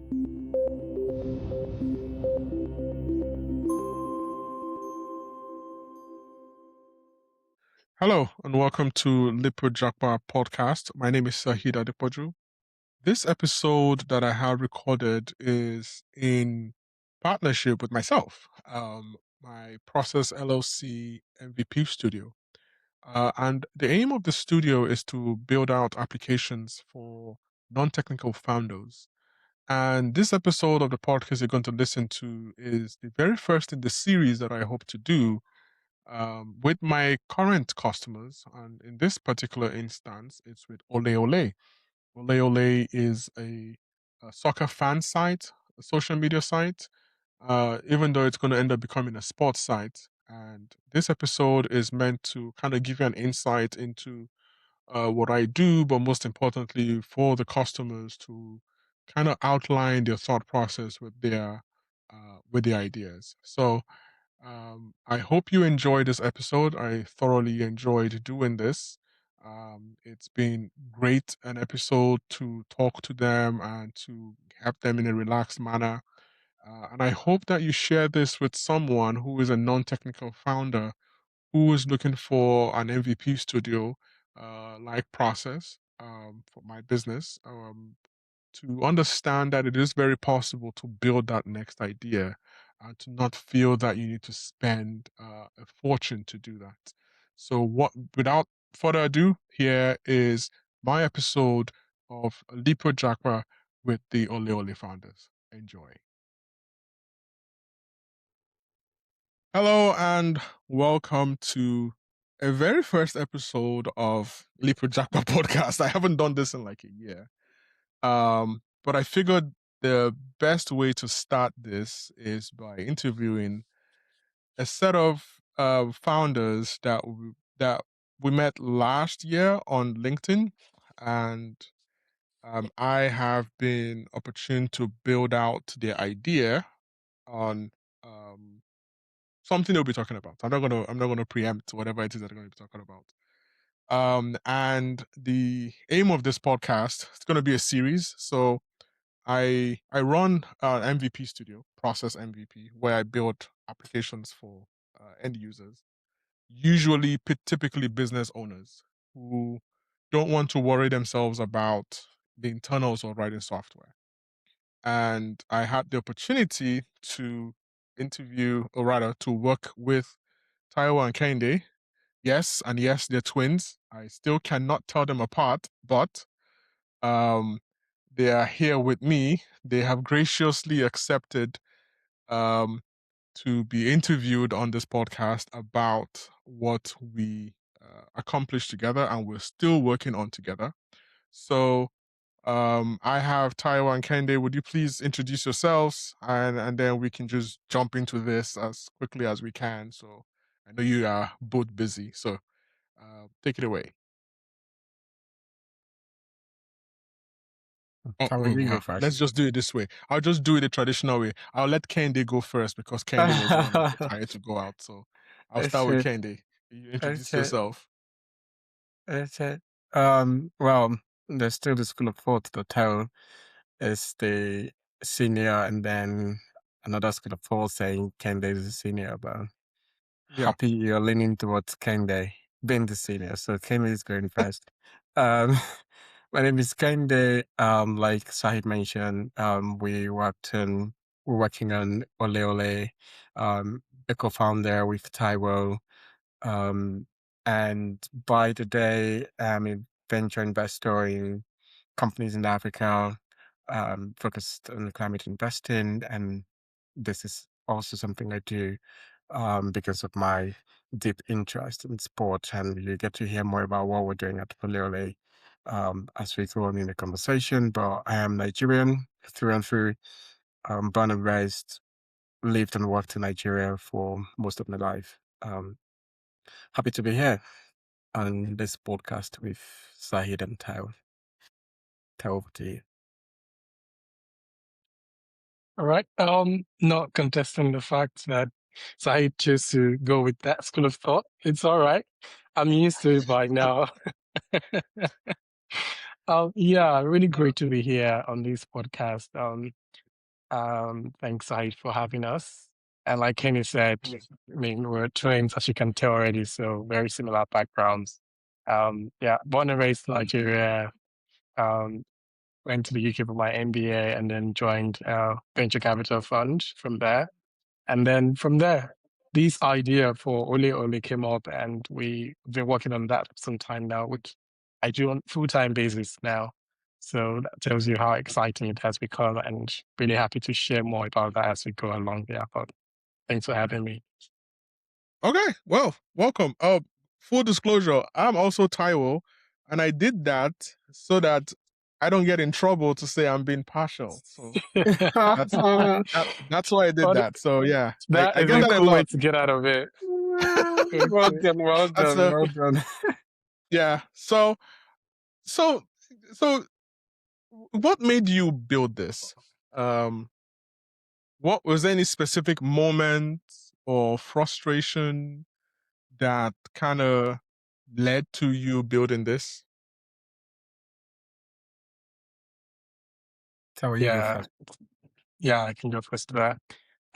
Hello and welcome to Lipo Jakpa podcast. My name is Saheed Adepoju. This episode that I have recorded is in partnership with myself, my Process LLC MVP studio. And the aim of the studio is to build out applications for non-technical founders. And this episode of the podcast you're going to listen to is the very first in the series that I hope to do with my current customers. And in this particular instance, it's with Oleh Oleh. Oleh Oleh is a soccer fan site, a social media site, even though it's going to end up becoming a sports site. And this episode is meant to kind of give you an insight into what I do, but most importantly, for the customers to kind of outline their thought process with their ideas. So I hope you enjoyed this episode. I thoroughly enjoyed doing this. It's been great an episode to talk to them and to have them in a relaxed manner. And I hope that you share this with someone who is a non technical founder who is looking for an MVP studio like process for my business. To understand that it is very possible to build that next idea and to not feel that you need to spend a fortune to do that. So, without further ado, here is my episode of Lipo Jakwa with the Ole Ole founders. Enjoy. Hello and welcome to a very first episode of Lipo Jakwa podcast. I haven't done this in like a year. But I figured the best way to start this is by interviewing a set of founders that we met last year on LinkedIn, and I have been opportune to build out the idea on something they'll be talking about. I'm not gonna preempt whatever it is that they're going to be talking about. And the aim of this podcast, it's going to be a series. So I run an MVP studio, Process MVP, where I build applications for end users, usually typically business owners who don't want to worry themselves about the internals of writing software. And I had the opportunity to interview, or rather, to work with Taiwo and Kende. Yes, and yes, they're twins. I still cannot tell them apart, but um, they are here with me. They have graciously accepted um, to be interviewed on this podcast about what we accomplished together and we're still working on together. So I have Taiwan and Kende. Would you please introduce yourselves and then we can just jump into this as quickly as we can. So I know you are both busy. So take it away. Taiwo, you go Let's first. just do it this way. I'll just do it the traditional way. I'll let Kende go first because Kende was the one that got tired to go out. So I'll start with Kende. You introduce Okay. yourself. Okay. Well, there's still the school of thought that Taiwo is the senior, and then another school of thought saying Kende is the senior, but Yeah. happy you're leaning towards Kende being the senior. So Kende is going first. Um, my name is Kende. Like Sahid mentioned, we're working on Ole Ole, a co-founder with Taiwo. And by the day, I'm a venture investor in companies in Africa, focused on climate investing. And this is also something I do because of my deep interest in sport. And you get to hear more about what we're doing at Polymarket as we go on in the conversation. But I am Nigerian through and through, born and raised, lived and worked in Nigeria for most of my life. Happy to be here on this podcast with Sahid and Tao. Tao, over to you. All right. Not contesting the fact that Saeed chose to go with that school of thought. It's all right. I'm used to it by now. Yeah, really great to be here on this podcast. Thanks, Said, for having us. And like Kenny said, I mean, we're twins, as you can tell already, so very similar backgrounds. Yeah, born and raised in Nigeria. Um, went to the UK for my MBA and then joined venture capital fund from there. And then from there, this idea for Oleh came up, and we've been working on that for some time now, which I do on full-time basis now. So that tells you how exciting it has become, and really happy to share more about that as we go along. Yeah, but thanks for having me. Okay, well, welcome. Full disclosure, I'm also Taiwo, and I did that so that I don't get in trouble to say I'm being partial. So that's that's why I did But that. So yeah, I, that I is get a that a cool way lot. to get out of it. Well Okay. done, well That's done, a well done. yeah. So so what made you build this? Um, what was there any specific moment or frustration that kind of led to you building this? Tell you go Yeah, first. yeah, I can go first to that.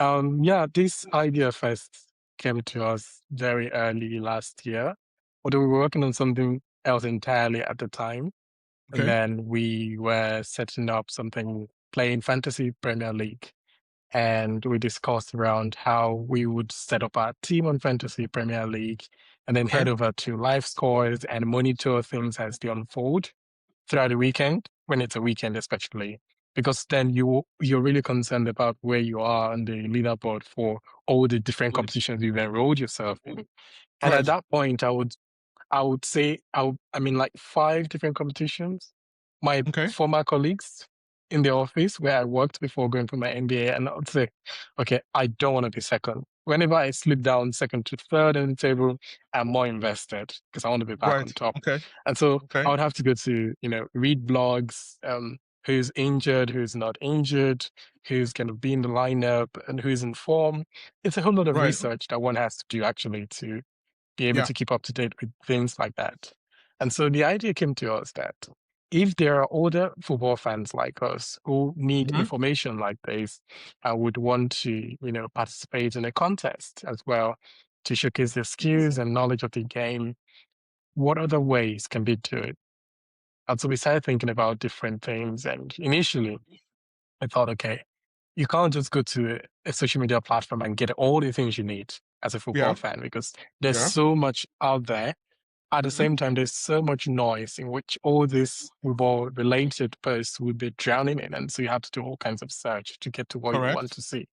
Yeah, this idea first came to us very early last year, although we were working on something else entirely at the time. And Okay. then we were setting up something, playing Fantasy Premier League. And we discussed around how we would set up our team on Fantasy Premier League and then Okay. head over to live scores and monitor things as they unfold throughout the weekend, when it's a weekend especially, because then you're really concerned about where you are on the leaderboard for all the different competitions you've enrolled yourself in. And at Right. that point, I would say I mean like five different competitions. My Okay. former colleagues in the office where I worked before going for my MBA, and I would say, okay, I don't want to be second. Whenever I slip down second to third in the table, I'm more invested because I want to be back Right. on top. Okay. And so I Okay. would have to go to, read blogs, who's injured, who's not injured, who's going to be in the lineup, and who's in form. It's a whole lot of Right. research that one has to do actually to be able Yeah. to keep up to date with things like that. And so the idea came to us that if there are older football fans like us who need Hmm. information like this and would want to, participate in a contest as well to showcase their skills and knowledge of the game, what other ways can we do it? And so we started thinking about different things. And initially, I thought, okay, you can't just go to a social media platform and get all the things you need as a football Yeah. fan because there's Yeah. so much out there. At the Hmm. same time, there's so much noise in which all these football related posts would be drowning in. And so you have to do all kinds of search to get to what you want Correct. to see.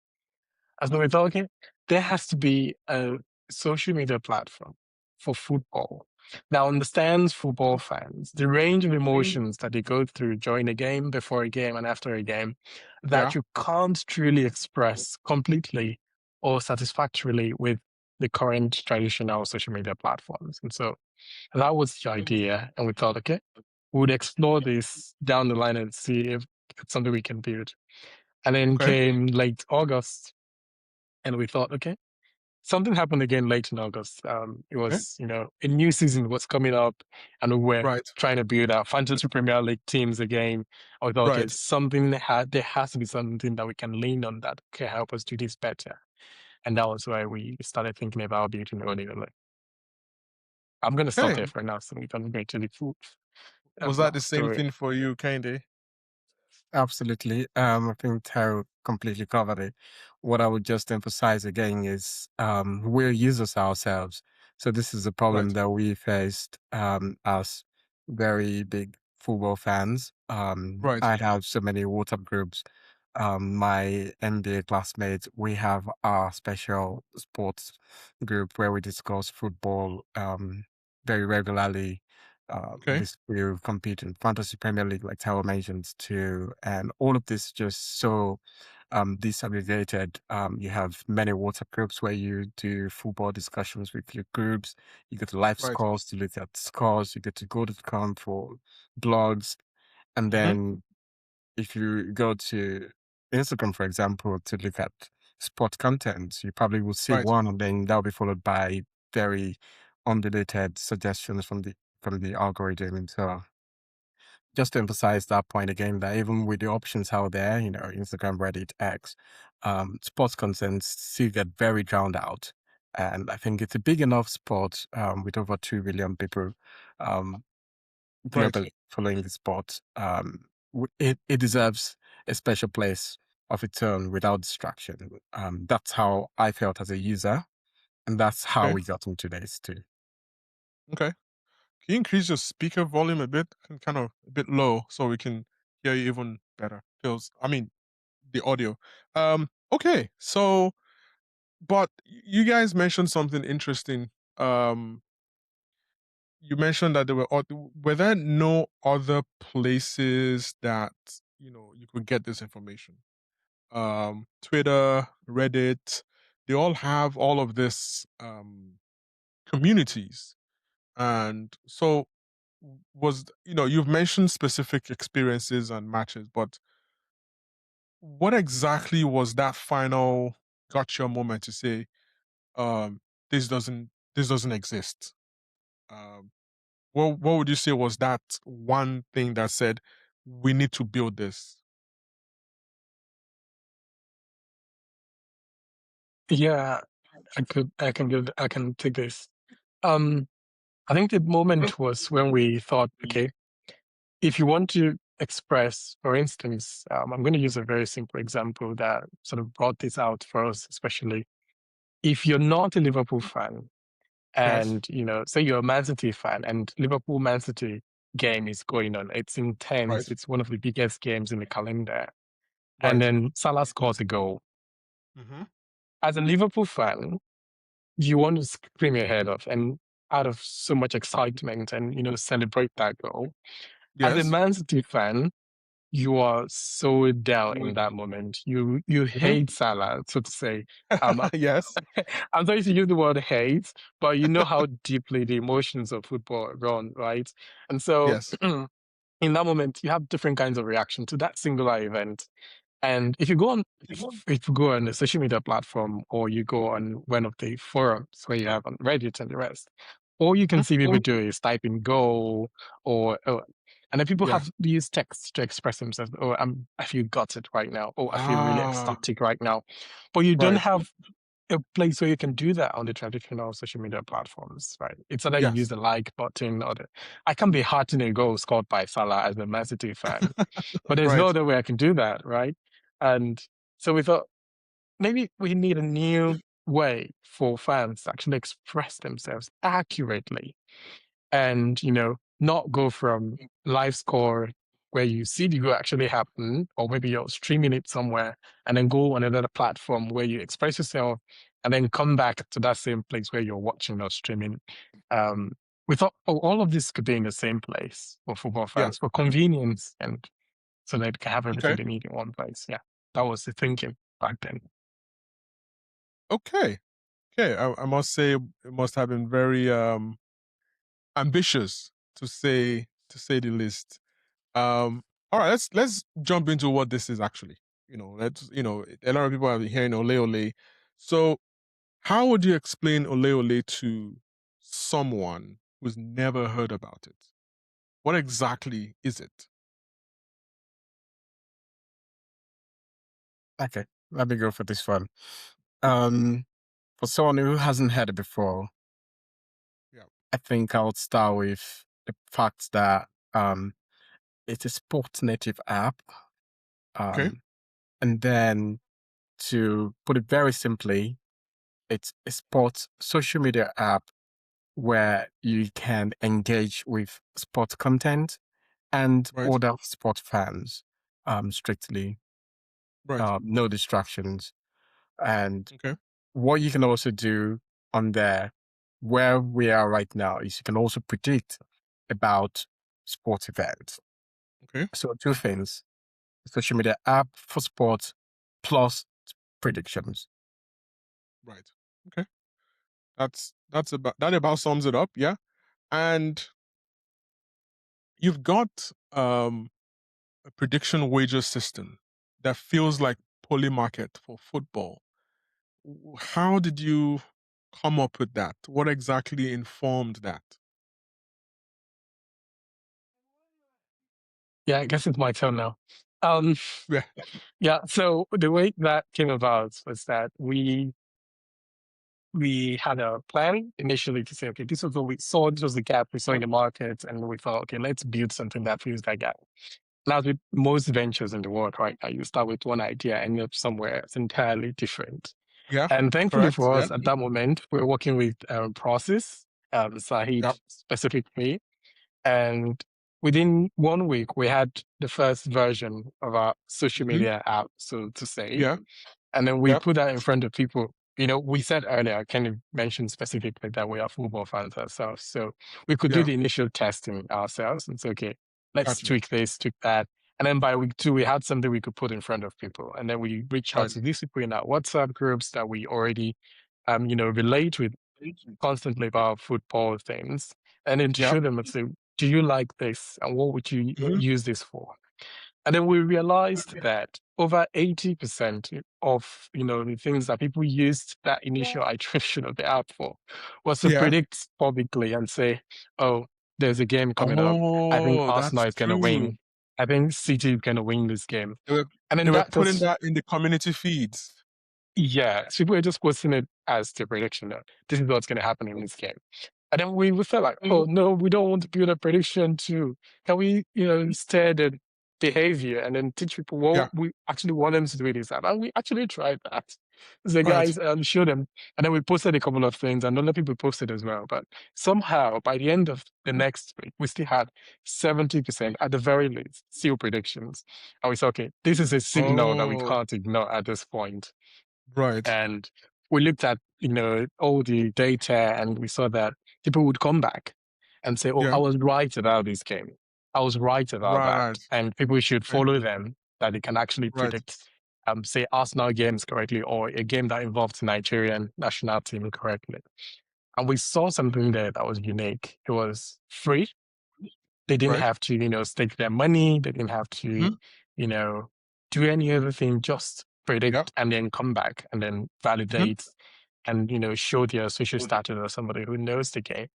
As we thought, okay, there has to be a social media platform for football that understands football fans, the range of emotions that they go through during a game, before a game, and after a game, Yeah. that you can't truly express completely or satisfactorily with the current traditional social media platforms. And so that was the idea. And we thought, okay, we would explore this down the line and see if it's something we can build. And then Okay. came late August, and we thought, okay, something happened again late in August. It Okay. was, a new season was coming up, and we were Right. trying to build our fantasy Premier League teams again. And we thought, okay, Right. there has to be something that we can lean on that can help us do this better. And that was why we started thinking about building Oleh. I'm going to stop Okay. there for now, so we can go to the full Was that the same story. thing for you, Candy? Absolutely. I think Taro completely covered it. What I would just emphasize again is we're users ourselves. So this is a problem Right. that we faced as very big football fans. Right. I have so many WhatsApp groups. My NBA classmates, we have our special sports group where we discuss football very regularly. Okay. We compete in Fantasy Premier League, like Tower mentions too, and all of this just so disaggregated. You have many WhatsApp groups where you do football discussions with your groups. You get to live Right. scores to look at scores. You get to go to the com for blogs, and Hmm. then if you go to Instagram, for example, to look at sport content, you probably will see Right. one, and then that'll be followed by very unrelated suggestions from the algorithm. And so just to emphasize that point again, that even with the options out there, Instagram, Reddit, X, sports content still get very drowned out. And I think it's a big enough sport with over 2 billion people um, Right. globally following the sport. It deserves a special place of its own without distraction. That's how I felt as a user, and that's how Okay. we got into this too. Okay. Can you increase your speaker volume a bit? Kind of a bit low so we can hear you even better. Feels, I mean, the audio. Okay. So, but you guys mentioned something interesting. Um, you mentioned that were there no other places that you could get this information? Twitter, Reddit, they all have all of this communities. And so you've mentioned specific experiences and matches, but what exactly was that final gotcha moment to say, um, this doesn't exist? Um, what would you say was that one thing that said we need to build this? Yeah, I can take this. Um, I think the moment was when we thought, okay, if you want to express, for instance, I'm going to use a very simple example that sort of brought this out for us, especially if you're not a Liverpool fan Yes. and, say you're a Man City fan and Liverpool Man City game is going on. It's intense. Right. It's one of the biggest games in the calendar. And Right. then Salah scores a goal. Hmm. As a Liverpool fan, you want to scream your head off and out of so much excitement and, celebrate that goal. As a Yes. Man City fan, you are so down in that moment. You Hmm. hate Salah, so to say. Um, Yes. I'm sorry to use the word hate, but you know how deeply the emotions of football run, right? And so Yes. in that moment, you have different kinds of reaction to that singular event. And if you go on a social media platform or you go on one of the forums where you have on Reddit and the rest, all you can Hmm. see people do is type in go or and then people Yeah. have used text to express themselves. Oh, I feel gutted right now. Oh, I feel really Ah. ecstatic right now. But you don't Right. have a place where you can do that on the traditional social media platforms, right? It's either you use Yes. the like button or the. I can be hearting a goal scored by Salah as a Man City fan, but there's no Right. other way I can do that, right? And so we thought maybe we need a new way for fans to actually express themselves accurately and not go from live score where you see the goal actually happen, or maybe you're streaming it somewhere and then go on another platform where you express yourself and then come back to that same place where you're watching or streaming. Um, we thought, oh, all of this could be in the same place for football Yeah. fans for convenience and so they can have everything Okay. they need in one place. Yeah, that was the thinking back then. Okay. Okay. I must say it must have been very ambitious to say the least. All right, let's jump into what this is actually. A lot of people have been hearing Ole Ole. So how would you explain Ole Ole to someone who's never heard about it? What exactly is it? Okay, let me go for this one. Um, for someone who hasn't heard it before, Yeah. I think I would start with the fact that it's a sport native app. Okay. Um, and then to put it very simply, it's a sports social media app where you can engage with sport content and Right. other sport fans strictly, Right. no distractions. And Okay. what you can also do on there, where we are right now, is you can also predict about sports events. Okay. So two things: social media app for sports plus predictions. Right. Okay. That about sums it up. Yeah. And you've got a prediction wager system that feels like Polymarket for football. How did you come up with that? What exactly informed that? Yeah, I guess it's my turn now. Um, Yeah. yeah. So the way that came about was that we had a plan initially to say, okay, this was what we saw. This was the gap we saw in the market, and we thought, okay, let's build something that fills that gap. Now, with most ventures in the world right now, you start with one idea and end up somewhere it's entirely different. Yeah. And thankfully Correct. for Yeah. us at that moment, we were working with Process, Saheed Yep. specifically. And within 1 week, we had the first version of our social Hmm. media app, so to say. Yeah. And then we Yep. put that in front of people. We said earlier, I kind of mentioned specifically that we are football fans ourselves. So we could do Yeah. the initial testing ourselves and say, okay, let's Gotcha. tweak this, tweak that. And then by week 2, we had something we could put in front of people. And then we reach out Right. to these people in our WhatsApp groups that we already, relate with constantly about football things. And then to Yep. show them and say, do you like this? And what would you Hmm. use this for? And then we realized that over 80% of the things that people used that initial iteration of the app for was to Yeah. predict publicly and say, oh, there's a game coming up. I think Oh, Arsenal that's is gonna true. win. I think City is gonna win this game. They were And they then were that putting just that in the community feeds. yeah, so people were just posting it as the prediction that this is what's gonna happen in this game. And then we felt like, oh no, we don't want to build a prediction too. Can we, instead the behavior and then teach people what Yeah. we actually want them to do with this app? And we actually tried that. So Right. guys, show them. And then we posted a couple of things and other people posted as well. But somehow by the end of the next week, we still had 70% at the very least, still predictions. And we said, okay, this is a signal that we Oh, can't ignore at this point. right. And we looked at, all the data and we saw that people would come back and say, oh, I Yeah. was right about this game. I was right about that. Right. And people should Okay. follow them that they can actually Right. predict, say, Arsenal games correctly or a game that involves the Nigerian national team correctly. And we saw something there that was unique. It was free. They didn't Right. have to, stake their money. They didn't have to, Hmm. you know, do any other thing, just Yep. predict and then come back and then Hmm. validate and, show their social status as somebody who knows the game.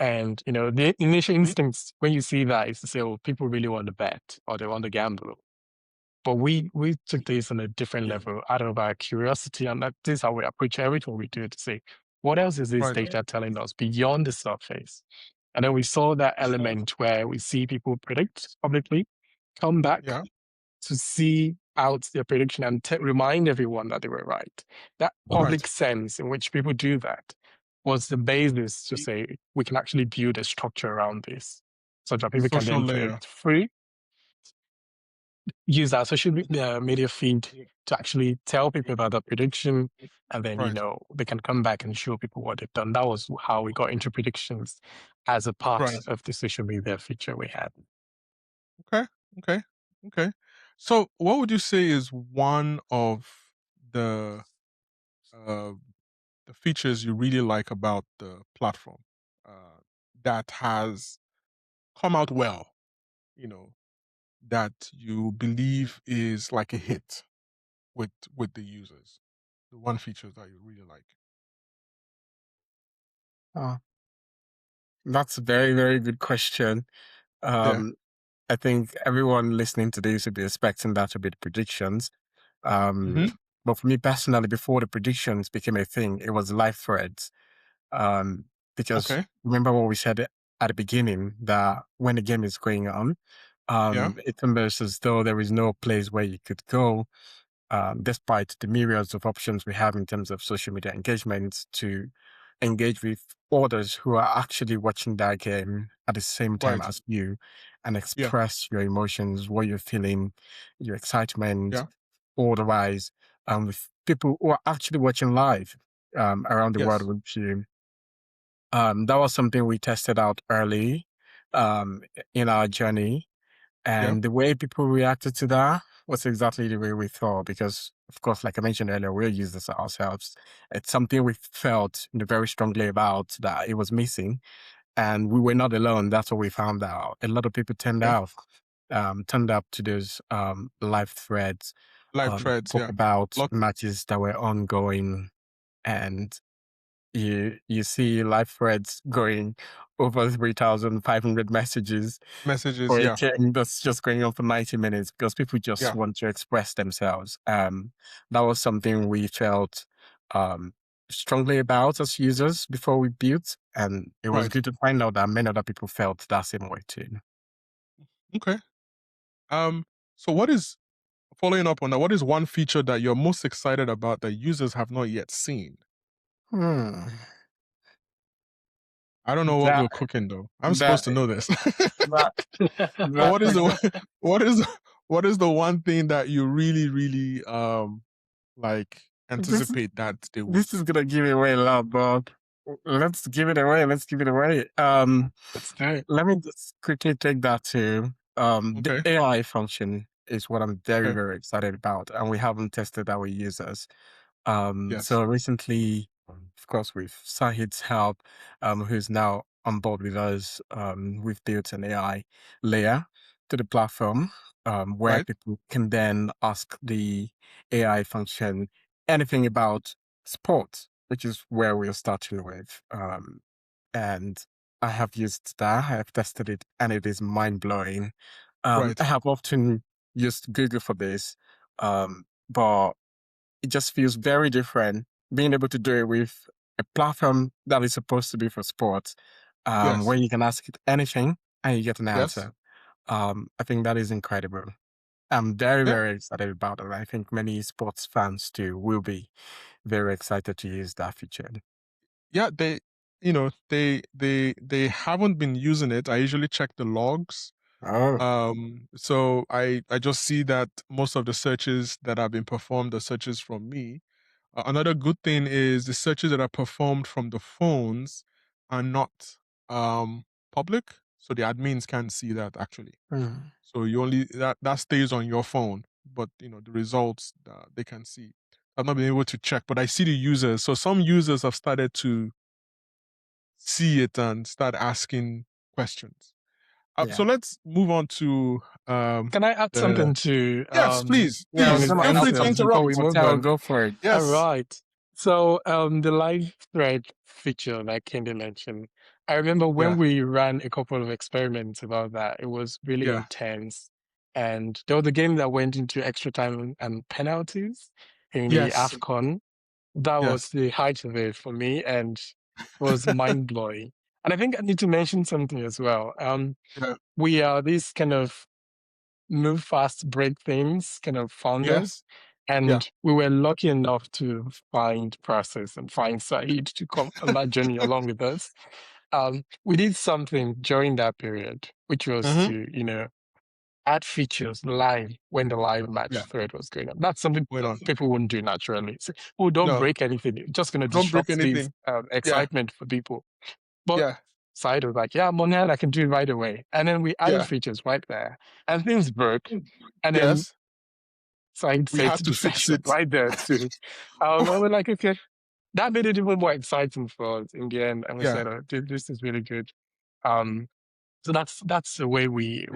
And, the initial instincts when you see that is to say, oh, people really want to bet or they want to gamble. But we took this on a different level out of our curiosity. And this is how we approach everything we do to say, what else is this Right. data telling us beyond the surface? And then we saw that element where we see people predict publicly, come back Yeah. to see out their prediction and remind everyone that they were right. That Right. public sense in which people do that was the basis to say we can actually build a structure around this so that people can Social then layer. predict free, use our social media feed to actually tell people about the prediction. And then, Right. they can come back and show people what they've done. That was how we got into predictions as a part Right. of the social media feature we had. Okay. Okay. Okay. So, what would you say is one of the uh, the features you really like about the platform that has come out well? You know, that you believe is like a hit with the users. The one feature that you really like. Uh, that's a very, very good question. Yeah. Um, I think everyone listening to this would be expecting that to be the predictions. Um, Hmm. but for me personally, before the predictions became a thing, it was live threads. Um, because Okay. remember what we said at the beginning that when the game is going on, Yeah. it's almost as though there is no place where you could go, despite the myriads of options we have in terms of social media engagement to engage with others who are actually watching that game at the same time Right. as you and Yeah. express your emotions, what you're feeling, your excitement, Yeah. otherwise, with people who are actually watching live around the world Yes. with you. That was something we tested out early in our journey. Yeah. And the way people reacted to that was exactly the way we thought, because, of course, like I mentioned earlier, we're users ourselves. It's something we felt very strongly about that it was missing. And we were not alone. That's what we found out. A lot of people Okay. turned up to those live threads, Live threads. talk Yeah. about Lot. matches that were ongoing and you see live threads going over 3,500 messages Messages, for a yeah, game that's just going on for 90 minutes because people just yeah, want to express themselves. That was something we felt um, strongly about as users before we built, and it was right. good to find out that many other people felt that same way too. Okay. Um, so what is following up on that? What is one feature that you're most excited about that users have not yet seen? Hmm. I don't know what That we're cooking though. I'm that supposed to know this. that But that what is the what is what is the one thing that you really, really like this anticipate that they would? this is gonna give it away a lot, but let's give it away. Let's give it away. That's great. Let me just quickly take that to the Okay. AI function is what I'm very, Okay. very excited about, and we haven't tested our users. So Yes. recently, of course, with Sahid's help, who's now on board with us, we've built an AI layer to the platform, where Right. people can then ask the AI function anything about sports, which is where we're starting with. And I have used that, I have tested it, and it is mind blowing. I Right. have often used Google for this, but it just feels very different being able to do it with a platform that is supposed to be for sports, where Yes. you can ask it anything and you get an Yes. answer. I think that is incredible. I'm very, Yeah. very excited about it. I think many sports fans too will be very excited to use that feature. Yeah, they haven't been using it. I usually check the logs. Oh, So I just see that most of the searches that have been performed are searches from me. Another good thing is the searches that are performed from the phones are not public, so the admins can't see that actually. hmm, So you only that stays on your phone, but the results they can see. I've not been able to check, but I see the users. So some users have started to see it and start asking questions. So yeah. let's move on to Can I add the something to yes, please, Yeah, I was please Kenny's going to feel free ask to that. answers before interrupt. we move Mattel, on? go for it. All Yes, right. So the live thread feature that Kendi mentioned, I remember when yeah, we ran a couple of experiments about that, it was really yeah, intense. And there was a game that went into extra time and penalties in the yes, AFCON. That was yes, the height of it for me and was mind blowing. And I think I need to mention something as well. yeah, We are these kind of move fast, break things kind of founders. yes, yeah, And we were lucky enough to find Process and find Saeed to come on that journey along with us. We did something during that period, which was mm-hmm. to, add features live when the live Yeah. match thread was going on. That's something Wait on. people wouldn't do naturally. So, oh, don't No, break anything. You're just going to don't break disrupt this anything. Yeah, excitement for people. But yeah, Saeed was like, yeah, Monel, I can do it right away. And then we added yeah, features right there and things broke. And then yes. Saeed We saved had to the fix session it. right there too. And we're like, okay, that made it even more exciting for us in the end. And we Yeah, said, oh, this is really good. Um, so that's the way we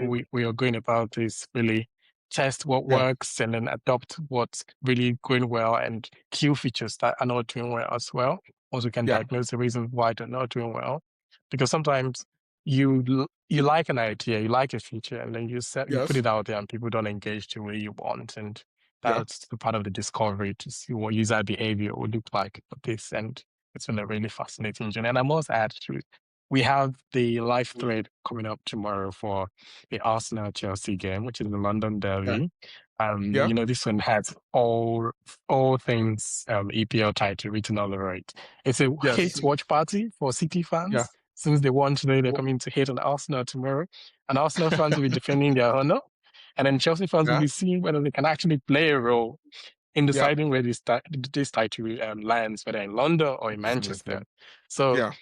are going about this, really test what yeah, works and then adopt what's really going well and kill features that are not doing well as well. Also, we can yeah, diagnose the reasons why they're not doing well. Because sometimes you like an idea, you like a feature, and then you put yes, it out there and people don't engage the way you want. And yeah, that's the part of the discovery to see what user behavior would look like for this. And it's been a really fascinating journey. And I must add to it, we have the live thread coming up tomorrow for the Arsenal Chelsea game, which is the London yeah, Derby. yeah. This one has all things EPL title written all over it. It's a hate Yes, watch party for City yeah, fans. Since they won today, they're w- coming to hate on Arsenal tomorrow. And Arsenal fans will be defending their honor. And then Chelsea fans will yeah, be seeing whether they can actually play a role in yeah, deciding where this title lands, whether in London or in Manchester. Absolutely. So yeah,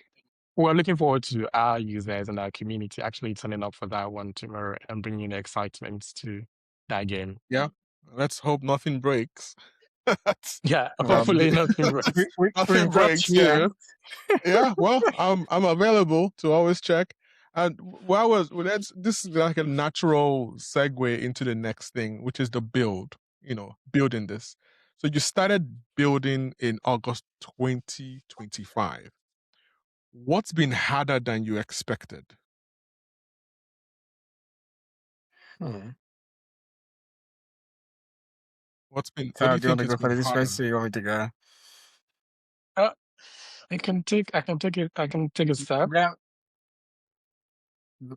we're looking forward to our users and our community actually turning up for that one tomorrow and bringing excitement to that game. yeah. Let's hope nothing breaks. Yeah, Um, hopefully nothing we, breaks. we, Nothing we've got breaks. Yeah, you. yeah. Well, I'm available to always check. And this is like a natural segue into the next thing, which is the build. Building this. So you started building in August 2025. What's been harder than you expected? Hmm. What do So you do you want think to has go been for this harder? first, or you want me to go? Uh, I can take a step. Yeah.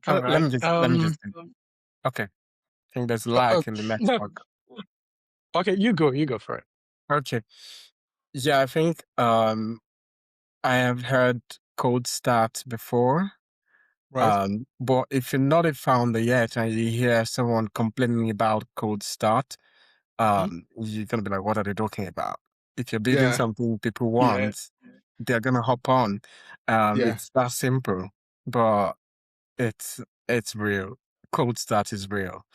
All Let right. me just. Okay. I think there's Oh, lag in the no. network. Okay, you go for it. Okay. Yeah, I think I have heard cold start before. Right? But if you're not a founder yet and you hear someone complaining about cold start, Hmm. you're gonna be like, what are they talking about? If you're building Yeah. something people Yeah. want, they're gonna hop on. Yeah. It's that simple, but it's it's real. Cold start is real.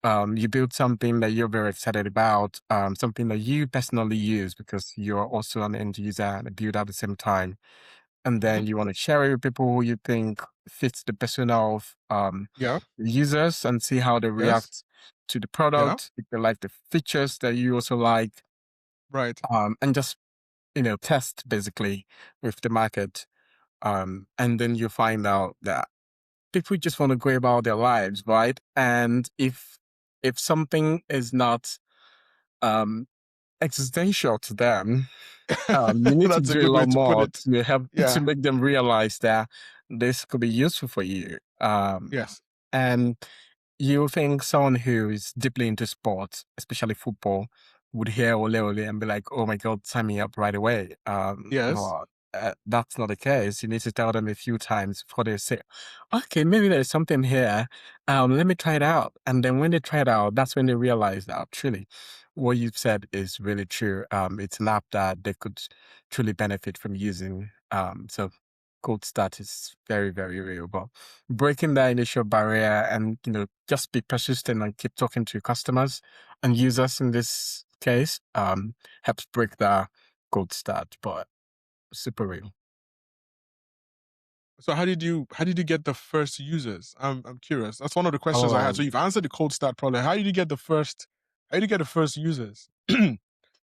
You build something that you're very excited about, something that you personally use because you're also an end user and a builder at the same time. And Hmm. then you want to share it with people who you think fits the persona of Yeah. users and see how they Yes. react to the Yeah. product, if they like the features that you also like, Right. and just test basically with the market. And then you find out that people just want to go about their lives, right? And if something is not um, existential to them, you need to That's a do a good way lot to put more it. to help to Yeah. make them realize that this could be useful for you. Yes. And you think someone who is deeply into sports, especially football, would hear Ole Ole and be like, "Oh my God, sign me up right away." Yes. But that's not the case. You need to tell them a few times before they say, "Okay, maybe there's something here. Let me try it out." And then when they try it out, that's when they realize that truly, what you've said is really true. It's an app that they could truly benefit from using. So cold start is very, very real. But breaking that initial barrier and just be persistent and keep talking to your customers and users in this case helps break that cold start. But super real. So how did you get the first users? I'm curious. That's one of the questions I had. Oh, So you've answered the cold start problem. How did you get the first? How did you get the first users?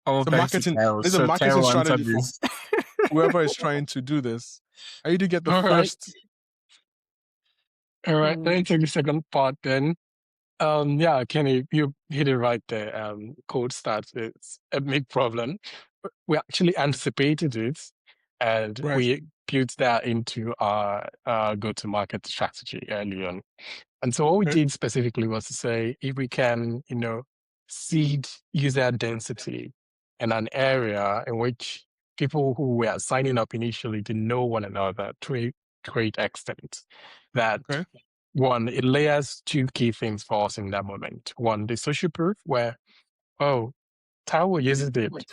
oh, So thanks to marketing. Carol. There's a So marketing Carol strategy answered for this. whoever is trying to do this. How did you get the All right. first? All right. Let Mm. me take the second part then. Yeah, Kenny, you hit it right there. Cold start is a big problem. We actually anticipated it and Right. we built that into our go-to-market strategy early on. And so what we Okay. did specifically was to say, if we can, seed user density in an area in which people who were signing up initially didn't know one another to a great extent, that Okay. one, it layers two key things for us in that moment. One, the social proof where, oh, Taiwo uses it.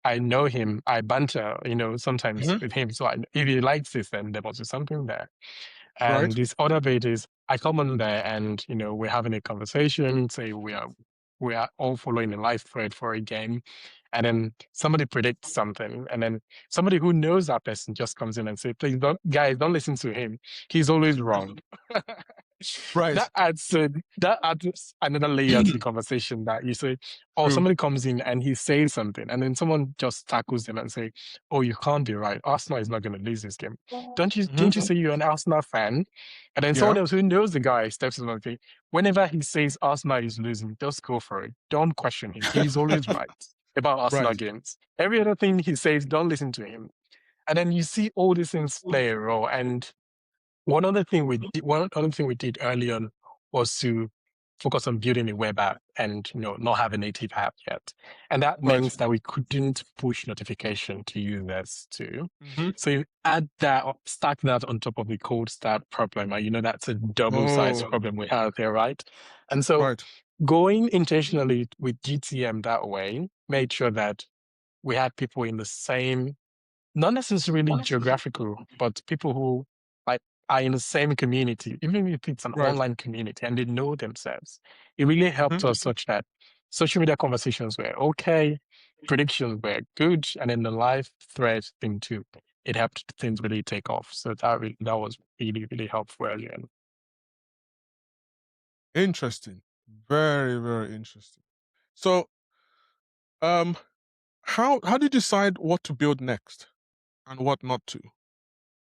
I know him. I banter, sometimes Hmm. with him. So if he likes this, then there must be something there. Right. And this other bit is I come on there and we're having a conversation, say we are all following a live thread for a game, and then somebody predicts something, and then somebody who knows that person just comes in and say, please don't guys, don't listen to him. He's always wrong. Right. That adds another layer to the conversation that you say, oh, True. somebody comes in and he says something, and then someone just tackles them and say, oh, you can't be right. Arsenal is not going to lose this game. Don't you Hmm. didn't you say you're an Arsenal fan? And then someone Yeah. else who knows the guy steps in and say, whenever he says Arsenal is losing, just go for it. Don't question him. He's always right about Arsenal Right. games. Every other thing he says, don't listen to him. And then you see all these things play a role. And one other thing we did early on was to focus on building a web app and not have a native app yet. And that Right. means that we couldn't push notification to users too. Hmm. So you add that or stack that on top of the cold start problem, and that's a double-sized Oh. problem we have there, right? And so Right. going intentionally with GTM that way made sure that we had people in the same, not necessarily geographical, but people who like are in the same community, even if it's an Right. online community and they know themselves. It really Hmm. helped us such that social media conversations were okay, predictions were good, and then the live thread thing too. It helped things really take off. So that was really, really helpful early on. Interesting. Very, very interesting. So, um, how do you decide what to build next and what not to?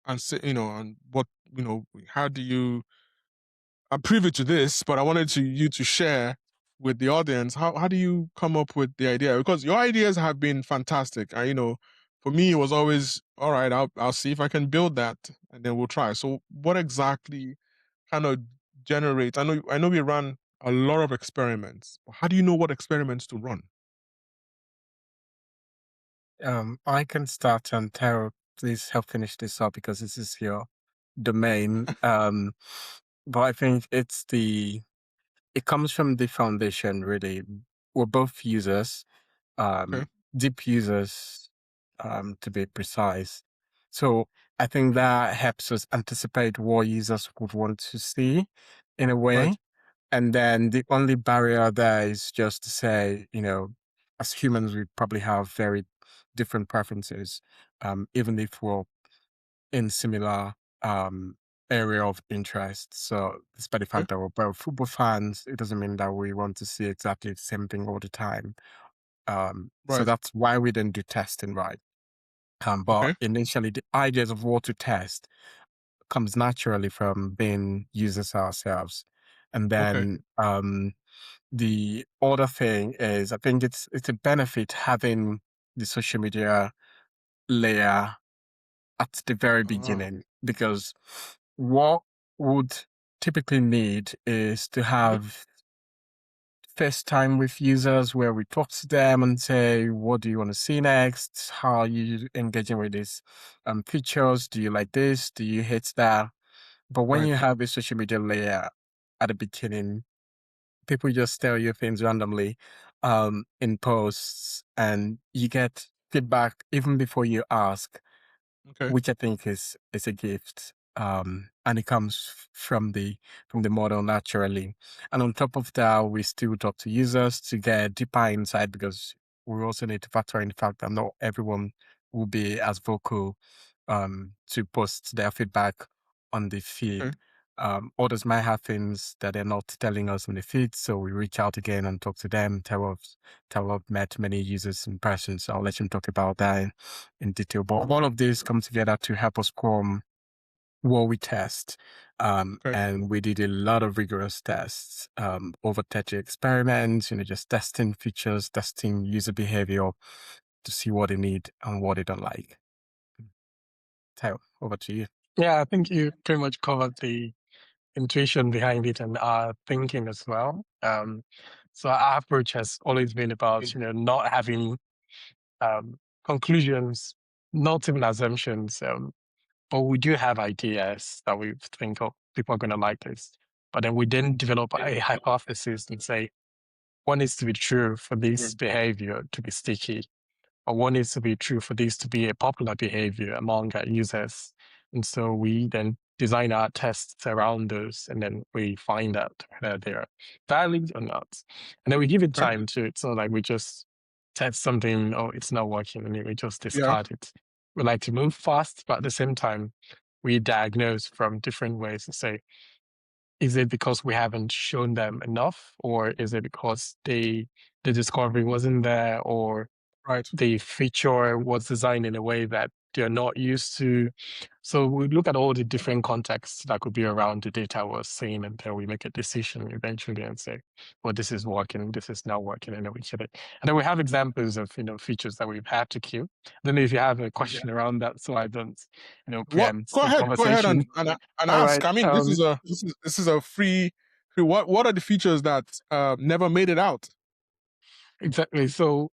And say, and what, how do you I'm privy to this, but I wanted you to share with the audience. How do you come up with the idea? Because your ideas have been fantastic. For me, it was always all right. I'll see if I can build that, and then we'll try. So, what exactly kind of generates? I know we run a lot of experiments. But how do you know what experiments to run? I can start, and Tara, please help finish this up because this is your domain. But I think it comes from the foundation, really. We're both users, Okay. deep users, to be precise. So I think that helps us anticipate what users would want to see in a Right. way. And then the only barrier there is just to say, as humans, we probably have very different preferences, even if we're in similar um, area of interest. So, despite the Okay. fact that we're both football fans, it doesn't mean that we want to see exactly the same thing all the time. So Right. that's why we didn't do testing, right? But Okay. initially, the ideas of what to test comes naturally from being users ourselves. And Okay. then the other thing is, I think it's a benefit having the social media layer at the very Ah. beginning, because what would typically need is to Mhm. have first time with users where we talk to them and say, what do you want to see next? How are you engaging with these features? Do you like this? Do you hate that? But when Right. you have a social media layer at the beginning, people just tell you things randomly in posts, and you get feedback even before you ask, Okay. which I think is a gift. And it comes from the model naturally. And on top of that, we still talk to users to get deeper insight, because we also need to factor in the fact that not everyone will be as vocal to post their feedback on the feed. Okay. Others might have things that they're not telling us on the feed, so we reach out again and talk to them. Tell I've met many users in person, so I'll let him talk about that in detail. But all of this comes together to help us form what we test. Okay. And we did a lot of rigorous tests, over 30 experiments, just testing features, testing user behavior to see what they need and what they don't like. Tao, over to you. Yeah, I think you pretty much covered the intuition behind it and our thinking as well. So our approach has always been about, not having conclusions, not even assumptions. But we do have ideas that we think, oh, people are going to like this. But then we then develop a hypothesis and say, what needs to be true for this behavior to be sticky? Or what needs to be true for this to be a popular behavior among our users? And so we then design our tests around those, and then we find out whether they're valid or not. And then we give it Okay. time to, it's not like we just test something, oh, it's not working, and then we just Yeah. discard it. We like to move fast, but at the same time, we diagnose from different ways and say, is it because we haven't shown them enough, or is it because the discovery wasn't there, or Right. the feature was designed in a way that they're not used to? So we look at all the different contexts that could be around the data we're seeing, and then we make a decision eventually and say, well, this is working, this is not working, and then we kill it. And then we have examples of, features that we've had to kill. I don't know if you have a question around that, so I don't, What? preempt Go the ahead. Go ahead and conversation. and All ask. right. I mean, this is a free. What are the features that never made it out? Exactly. So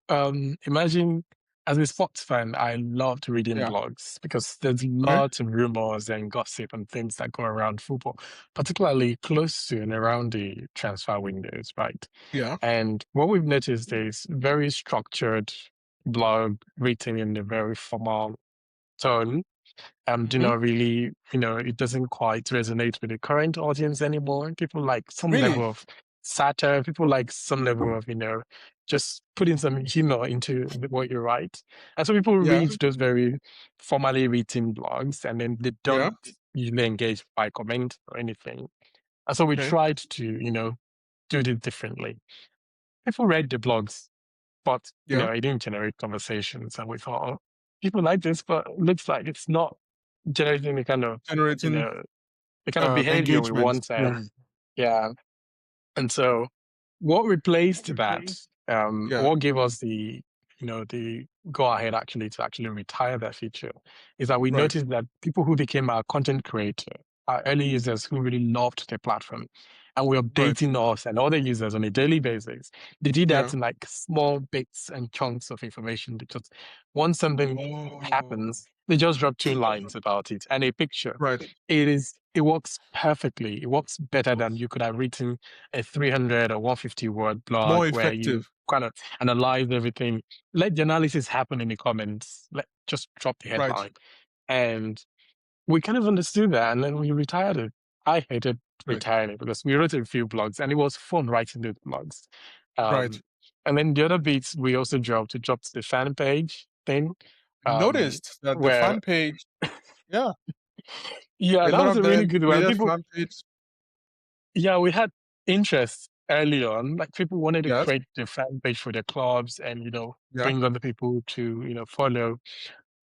imagine, as a sports fan, I loved reading Yeah. blogs because there's Okay. lots of rumors and gossip and things that go around football, particularly close to and around the transfer windows, right? Yeah. And what we've noticed is very structured blog written in a very formal tone, do Hmm. not really, it doesn't quite resonate with the current audience anymore. People like some Really? level of satire, people like some level of, just putting some humor into what you write. And so people Yeah. read those very formally written blogs, and then they Yeah. don't usually engage by comment or anything. And so we Okay. tried to, do it differently. People read the blogs, but Yeah. it didn't generate conversations. And we thought, oh, people like this, but it looks like it's not generating Generating the kind of behavior we engagement. wanted. Yeah. And so what replaced that, Yeah. what gave us the go ahead actually to actually retire that feature is that we Right. noticed that people who became our content creator, our early users who really loved the platform and were Right. updating us and other users on a daily basis, they did that Yeah. in like small bits and chunks of information because once something Oh. happens, they just drop 2 lines about it and a picture. Right. It works perfectly. It works better than you could have written a 300 or 150 word blog More where you effective. kind of analyze everything. Let the analysis happen in the comments. Just drop the Right. headline. And we kind of understood that. And then we retired it. I hated Right. retiring it because we wrote a few blogs and it was fun writing those blogs. Right. And then the other bits we also dropped the fan page thing. I Um, noticed that the where fan page, yeah, yeah, a that lot was of a really them good one. created People fan page. Yeah, we had interest early on. Like people wanted to Yes. create the fan page for their clubs and, Yeah. bring other people to, follow.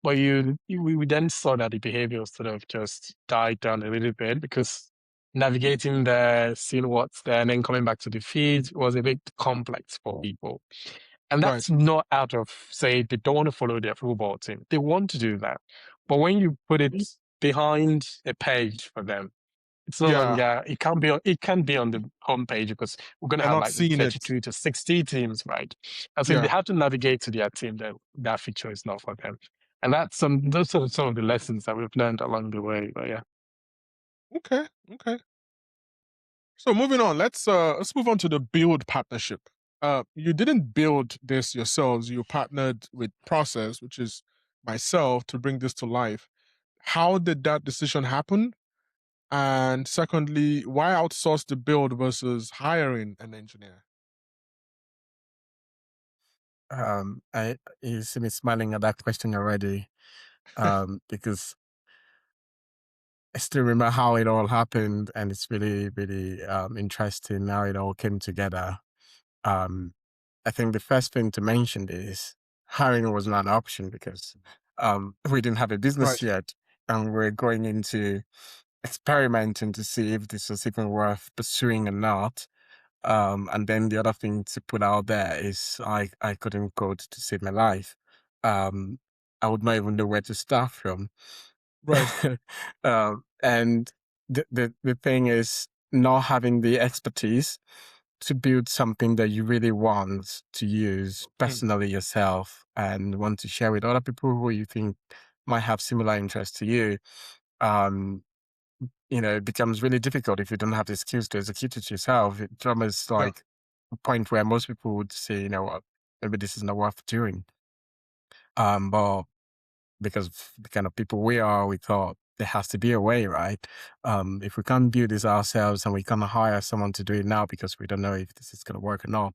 But we then saw that the behavior sort of just died down a little bit because navigating there, seeing what's there, and then coming back to the feed was a bit complex for people. And that's Right. not out of, say, they don't want to follow their football team. They want to do that. But when you put it behind a page for them, it's no Yeah. longer, it can be on the homepage because we're going to They're have not like seeing it. 32 to 60 teams, right? And so if they Yeah. have to navigate to their team, then that feature is not for them. And those are some of the lessons that we've learned along the way. But yeah. Okay. Okay. So moving on, let's move on to the build partnership. You didn't build this yourselves. You partnered with Process, which is myself, to bring this to life. How did that decision happen? And secondly, why outsource the build versus hiring an engineer? I You see me smiling at that question already, because I still remember how it all happened, and it's really, really interesting how it all came together. Um, I think the first thing to mention is hiring was not an option because we didn't have a business Right. yet, and we're going into experimenting to see if this was even worth pursuing or not. And then the other thing to put out there is I couldn't code to save my life. Um, I would not even know where to start from. Right. And the thing is not having the expertise to build something that you really want to use Mm. personally yourself and want to share with other people who you think might have similar interests to you. Um, it becomes really difficult if you don't have the skills to execute it yourself. It's almost Yeah. like a point where most people would say, you know what, maybe this is not worth doing. But because of the kind of people we are, we thought there has to be a way, right? If we can't build this ourselves and we can't hire someone to do it now because we don't know if this is going to work or not,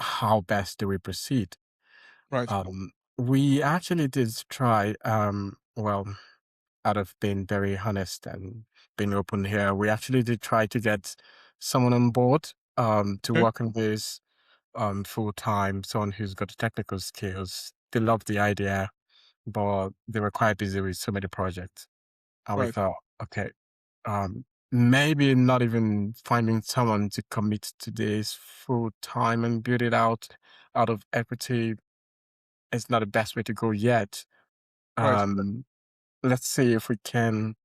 how best do we proceed? Right. We actually did try, well, out of being very honest and being open here, we actually did try to get someone on board to Okay. work on this full time, someone who's got the technical skills. They loved the idea, but they were quite busy with so many projects. And we Right. thought, okay, maybe not even finding someone to commit to this full time and build it out of equity is not the best way to go yet. Right. Um, let's see if we can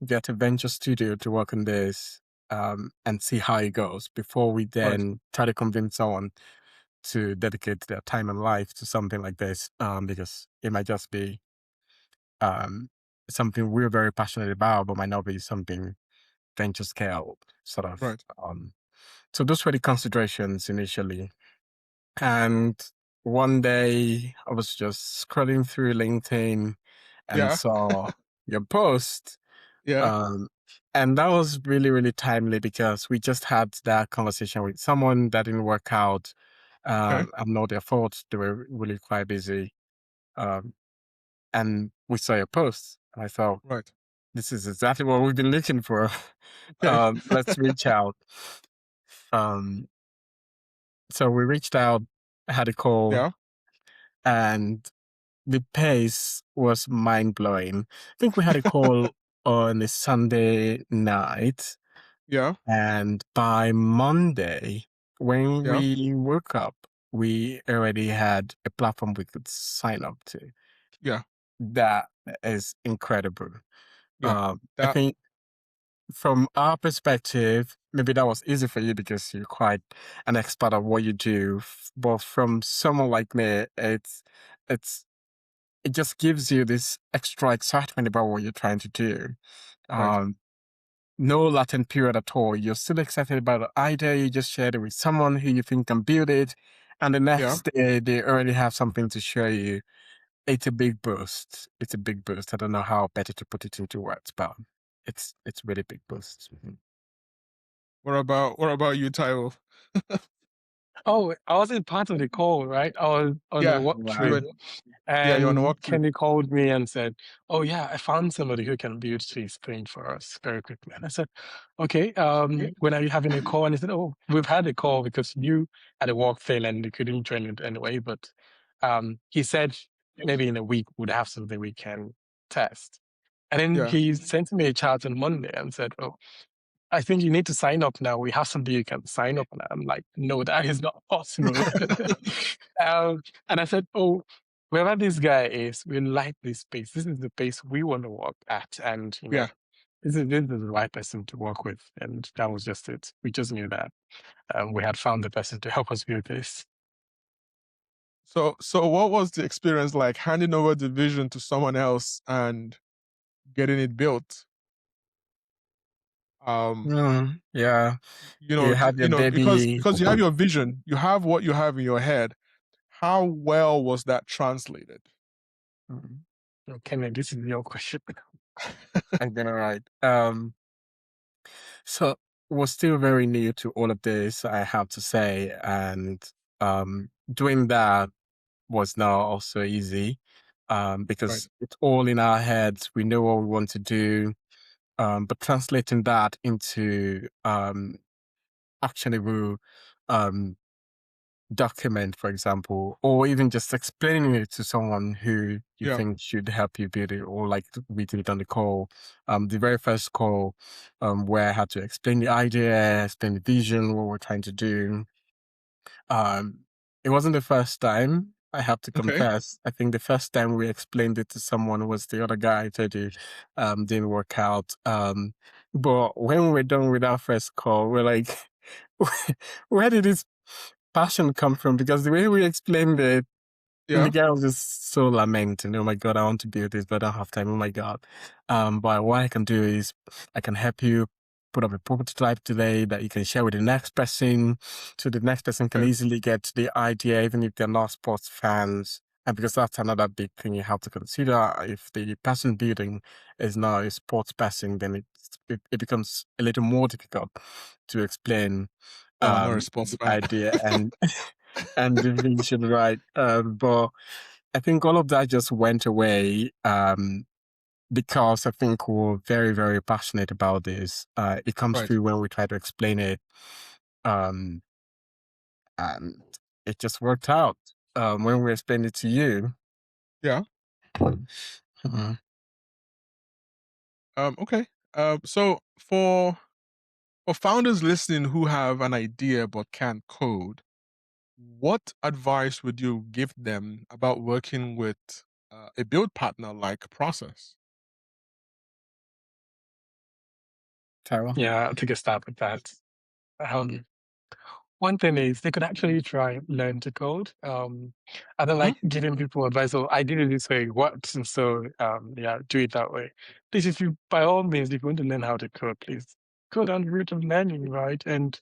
get a venture studio to work on this and see how it goes before we Right. then try to convince someone to dedicate their time and life to something like this, because it might just be um, something we're very passionate about, but might not be something venture scale sort of. Right. So those were the considerations initially. And one day I was just scrolling through LinkedIn and Yeah. saw your post. Yeah. Um, and that was really, really timely because we just had that conversation with someone that didn't work out. Okay. I'm not their fault. They were really quite busy. Um, and we saw your post. And I thought, Right. this is exactly what we've been looking for. Okay. Let's reach out. Um, so we reached out I had a call, Yeah. and the pace was mind blowing. I think we had a call on a Sunday night, Yeah. and by Monday, when Yeah. we woke up, we already had a platform we could sign up to. Yeah. That is incredible. Yeah. I That. think from our perspective, maybe that was easy for you because you're quite an expert of what you do. But from someone like me, it's it just gives you this extra excitement about what you're trying to do. Right. Um, no latent period at all. You're still excited about the idea. You just shared it with someone who you think can build it, and the Yeah. next day they already have something to show you. It's a big boost. It's a big boost. I don't know how better to put it into words, but it's really big boost. Mhm. What about you, Tyrell? Oh, I wasn't part of the call, right? I was on a Yeah. work You Right. trip, were. Yeah. You're on a and walk trip. Kenny called me and said, "Oh yeah, I found somebody who can build this screen for us very quickly." And I said, "Okay, when are you having a call?" And he said, "Oh, we've had a call because you had a work fail and you couldn't join it anyway." But he said maybe in a week we'd have something we can test. And then Yeah. he sent me a chat on Monday and said, "Oh, I think you need to sign up now. We have something you can sign up." And I'm like, "No, that is not possible." And I said, "Oh, wherever this guy is, we like this space. This is the place we want to work at. And, Yeah. this is the right person to work with." And that was just it. We just knew that we had found the person to help us build this. So what was the experience like handing over the vision to someone else and getting it built? Um, Yeah. you know, You had your because baby. you have your vision, you have what you have in your head. How well was that translated? Mm, Okay, this is your question. I'm gonna write. So we're still very new to all of this, I have to say, and doing that was not also easy, Right. because it's all in our heads. We know what we want to do, but translating that into actionable um, document, for example, or even just explaining it to someone who you Yeah. think should help you build it, or like we did on the call, the very first call, where I had to explain the idea, explain the vision, what we're trying to do. Um, it wasn't the first time. I have to Okay. confess. I think the first time we explained it to someone was the other guy I told you didn't work out. But when we were done with our first call, we're like, where did this passion come from? Because the way we explained it, the Yeah. guy was just so lamenting. Oh my God, I want to build this, but I don't have time. Oh my God. But what I can do is I can help you put up a prototype today that you can share with the next person. So the next person can Okay. easily get the idea, even if they're not sports fans. And because that's another big thing you have to consider. If the person building is not a sports person, then it becomes a little more difficult to explain Oh, I'm not a sports the fan. idea and the vision, right? But I think all of that just went away because I think we're very, very passionate about this. It comes Right. through when we try to explain it, um, and it just worked out when we explained it to you. Yeah. Mhm. Okay. So for founders listening who have an idea but can't code, what advice would you give them about working with a build partner like Process? Tara? Yeah, I'll take a stab at that. Um, One thing is they could actually try learn to code. I don't Hmm. like giving people advice. So I did it this way, it works, and so yeah, do it that way. Please, if you by all means, if you want to learn how to code, please go down the route of learning, right? And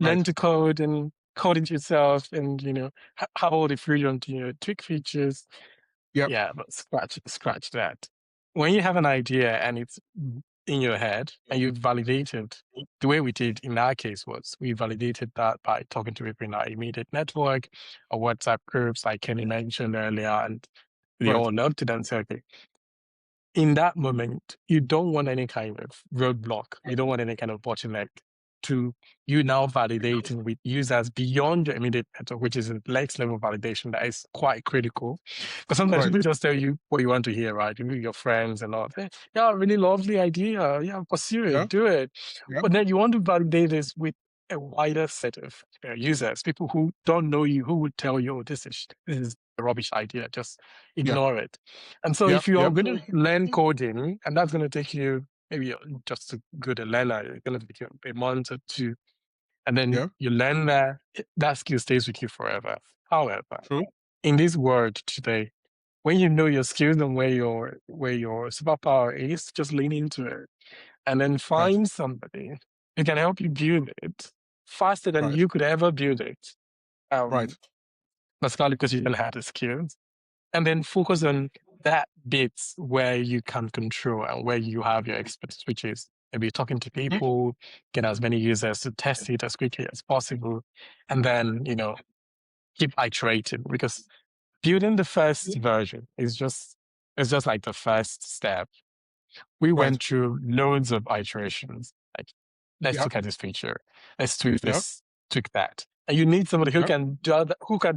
learn Right. to code and code it yourself, and have all the freedom to tweak features. Yep. Yeah, but scratch that. When you have an idea and it's in your head and you validated, the way we did in our case was we validated that by talking to people in our immediate network or WhatsApp groups, like Kenny mentioned earlier, and they Right. all noted and said, okay, in that moment, you don't want any kind of roadblock. You don't want any kind of bottleneck. to you now validating with users beyond your immediate network, which is a next level validation that is quite critical. Because sometimes Right. people just tell you what you want to hear, right? You meet your friends and all. Hey, yeah, really lovely idea. Yeah, pursue Yeah. it, do it. Yeah. But then you want to validate this with a wider set of users, people who don't know you, who would tell you, oh, this is a rubbish idea, just Yeah. ignore it. And so Yep. if you're Yep. going to learn coding, and that's going to take you maybe you're just a good learner, it's going to take you a month or two, and then Yeah. you learn that skill stays with you forever. However, True. in this world today, when you know your skills and where your superpower is, just lean into it and then Right. find somebody who can help you build it faster than Right. you could ever build it. Right. That's not because you don't have the skills. And then focus on that bits where you can control and where you have your expertise, which is maybe talking to Mhm. people, get as many users to test it as quickly as possible, and then, keep iterating because building the first version is just like the first step. We Right. went through loads of iterations. Like, let's Yep. look at this feature. Let's tweak Yep. this, tweak that. And you need somebody who Yep. can do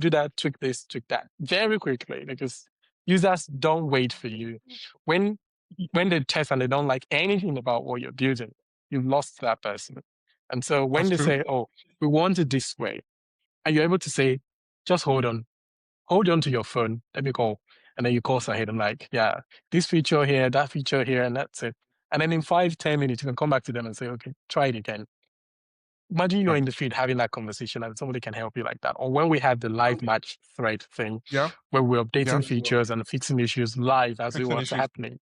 that, tweak this, tweak that very quickly because users don't wait for you. When when they test and they don't like anything about what you're building, you've lost that person. And so when That's they true. say, "Oh, we want it this way," and you're able to say, "Just hold on to your phone. Let me call." And then you call Sahid and like, yeah, this feature here, that feature here, and that's it. And then in 5, 10 minutes, you can come back to them and say, okay, try it again. Imagine you're Right. in the field having that conversation and somebody can help you like that. Or when we have the live match thread thing, Yeah. where we're Yeah. updating features and fixing issues live as it Fixing was issues. happening.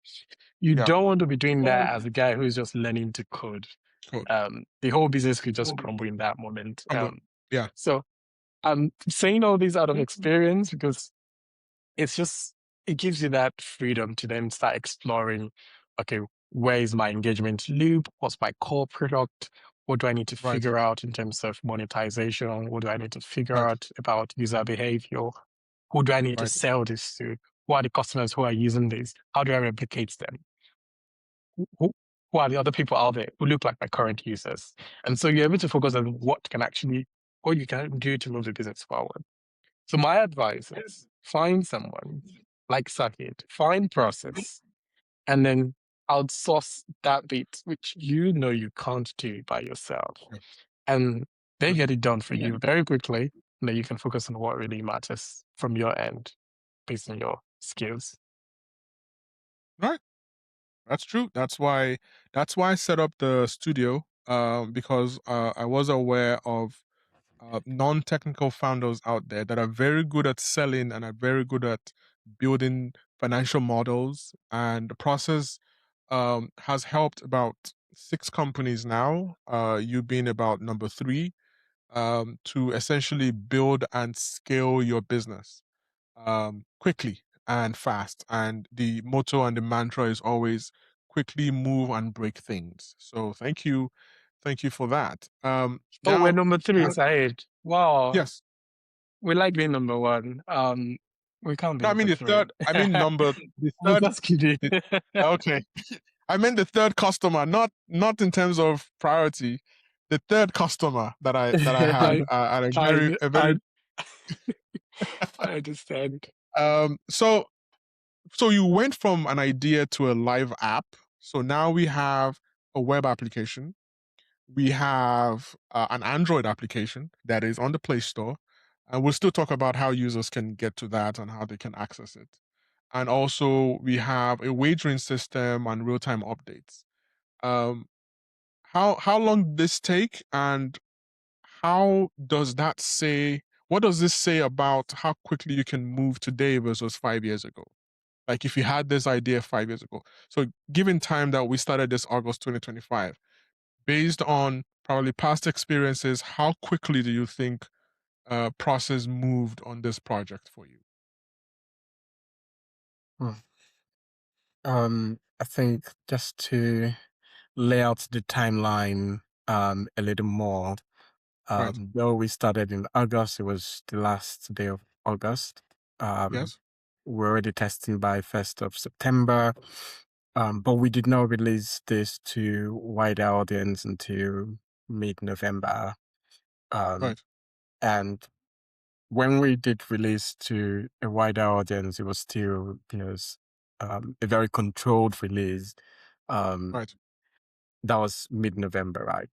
You Yeah. don't want to be doing that as a guy who's just learning to code. Code. The whole business could just crumble in that moment. Yeah. So I'm saying all this out of experience because it's just it gives you that freedom to then start exploring, okay, where is my engagement loop? What's my core product? What do I need to Right. figure out in terms of monetization? What do I need to figure Right. out about user behavior? Who do I need to Right. sell this to? Who are the customers who are using this? How do I replicate them? Who are the other people out there who look like my current users? And so you're able to focus on what you can do to move the business forward. So my advice is find someone like Sahid, find process, and then outsource that bit which you know you can't do by yourself. Yeah. And they Yeah. get it done for you very quickly. And then you can focus on what really matters from your end based on your skills. Right. That's true. That's why I set up the studio. Because I was aware of non-technical founders out there that are very good at selling and are very good at building financial models. And the process has helped about 6 companies now. You being about number 3, to essentially build and scale your business quickly and fast. And the motto and the mantra is always quickly move and break things. So thank you for that. Oh, we're Now, number 3, Sahid. Wow. yes. We like being number 1. We can't be No, I mean number the 3. third. I mean number the I was third. just kidding. The, okay, I meant the third customer, not in terms of priority. The third customer that I had at a very I, a very I, I understand. so so you went from an idea to a live app. So now we have a web application. We have an Android application that is on the Play Store, and we'll still talk about how users can get to that and how they can access it. And also, we have a wagering system and real time updates. Um, how long did this take, and how does that say? What does this say about how quickly you can move today versus 5 years ago? Like if you had this idea 5 years ago. So, given time that we started this August 2025, based on probably past experiences, how quickly do you think process moved on this project for you? Hmm. I think just to lay out the timeline a little more. Right. Though we started in August, it was the last day of August. Um, Yes. we're already testing by 1st of September. But we did not release this to wider audience until mid-November. Um, Right. and when we did release to a wider audience, it was still, a very controlled release. Um, Right. that was mid-November, right?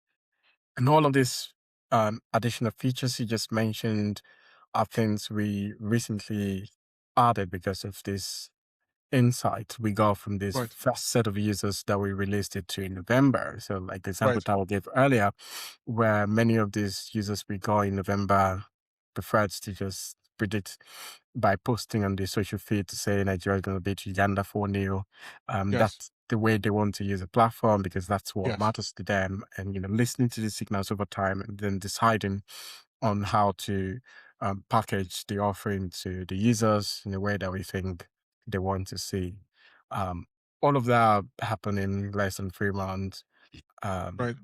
And all of these additional features you just mentioned are things we recently added because of this insight we got from this Right. first set of users that we released it to in November. So, like the example Right. that I gave earlier, where many of these users we got in November preferred to just predict by posting on the social feed to say Nigeria is going to beat Uganda 4-0. Yes. That's the way they want to use the platform because that's what Yes. matters to them. And, listening to the signals over time and then deciding on how to package the offering to the users in a way that we think they want to see. Um, all of that happened in less than 3 months Right.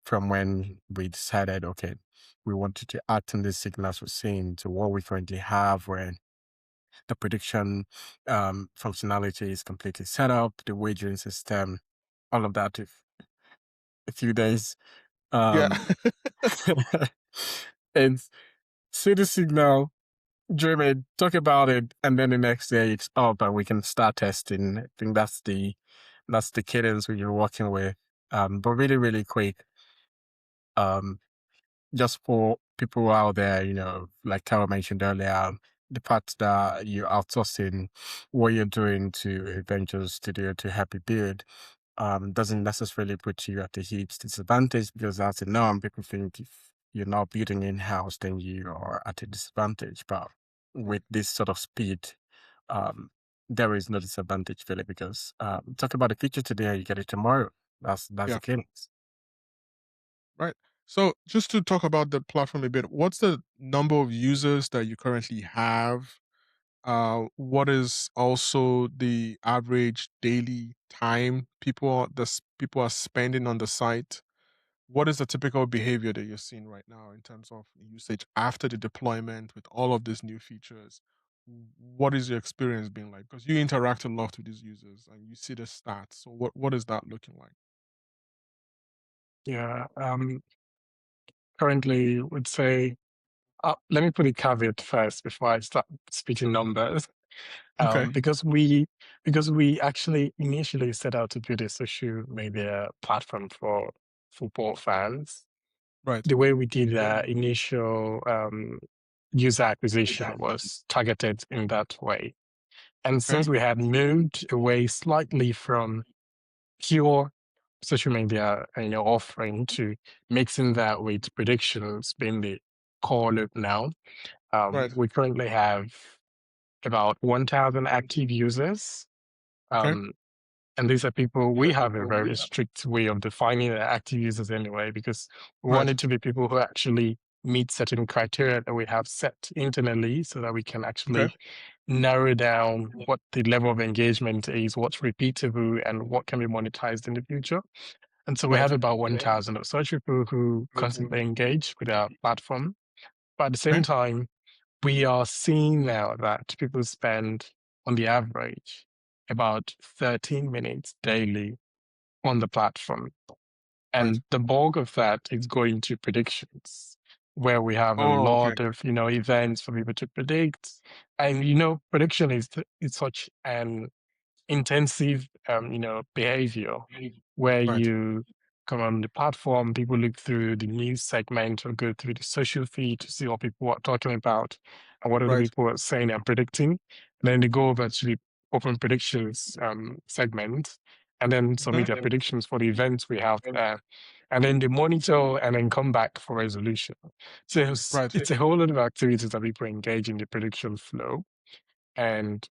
from when we decided, okay, we wanted to act on these signals we're seeing to what we currently have, where the prediction functionality is completely set up, the wagering system, all of that took a few days. Yeah. Um, and see the signal, dream it, talk about it, and then the next day it's up and we can start testing. I think that's the cadence we're working with. But really, really quick, um, just for people out there, like Carol mentioned earlier, the part that you're outsourcing what you're doing to a venture studio to help you build doesn't necessarily put you at a huge disadvantage because that's the norm. People think if you're not building in-house, then you are at a disadvantage. But with this sort of speed, um, there is no disadvantage really because talk about the feature today, you get it tomorrow. That's Yeah. the case. Right. So just to talk about the platform a bit, what's the number of users that you currently have? What is also the average daily time people are spending on the site? What is the typical behavior that you're seeing right now in terms of usage after the deployment with all of these new features? What is your experience been like? Because you interact a lot with these users and you see the stats. So what is that looking like? Yeah. Currently, would say, let me put a caveat first before I start speaking numbers. Okay. Because we actually initially set out to build a social media platform for football fans. Right. The way we did the initial user acquisition was targeted in that way. And Okay. since we had moved away slightly from pure social media, offering to mixing that with predictions being the core loop now, Right. we currently have about 1,000 active users. Okay. Um, and these are people, we have a very strict way of defining the active users anyway, because we want Right. it to be people who actually meet certain criteria that we have set internally so that we can Okay. actually narrow down what the level of engagement is, what's repeatable, and what can be monetized in the future. And so we have Right. about 1,000 of such people who constantly engage with our platform. But at the same Okay. time, we are seeing now that people spend, on the average, about 13 minutes daily on the platform. Right. And the bulk of that is going to predictions, where we have a Oh, okay. lot of, events for people to predict. And, prediction is such an intensive, behavior where Right. you come on the platform, people look through the news segment or go through the social feed to see what people are talking about and what other Right. people are saying and predicting. And then they go over to the open predictions segment and then submit Okay. their predictions for the events we have there. And then they monitor and then come back for resolution. So Right. it's a whole lot of activities that people engage in the prediction flow. And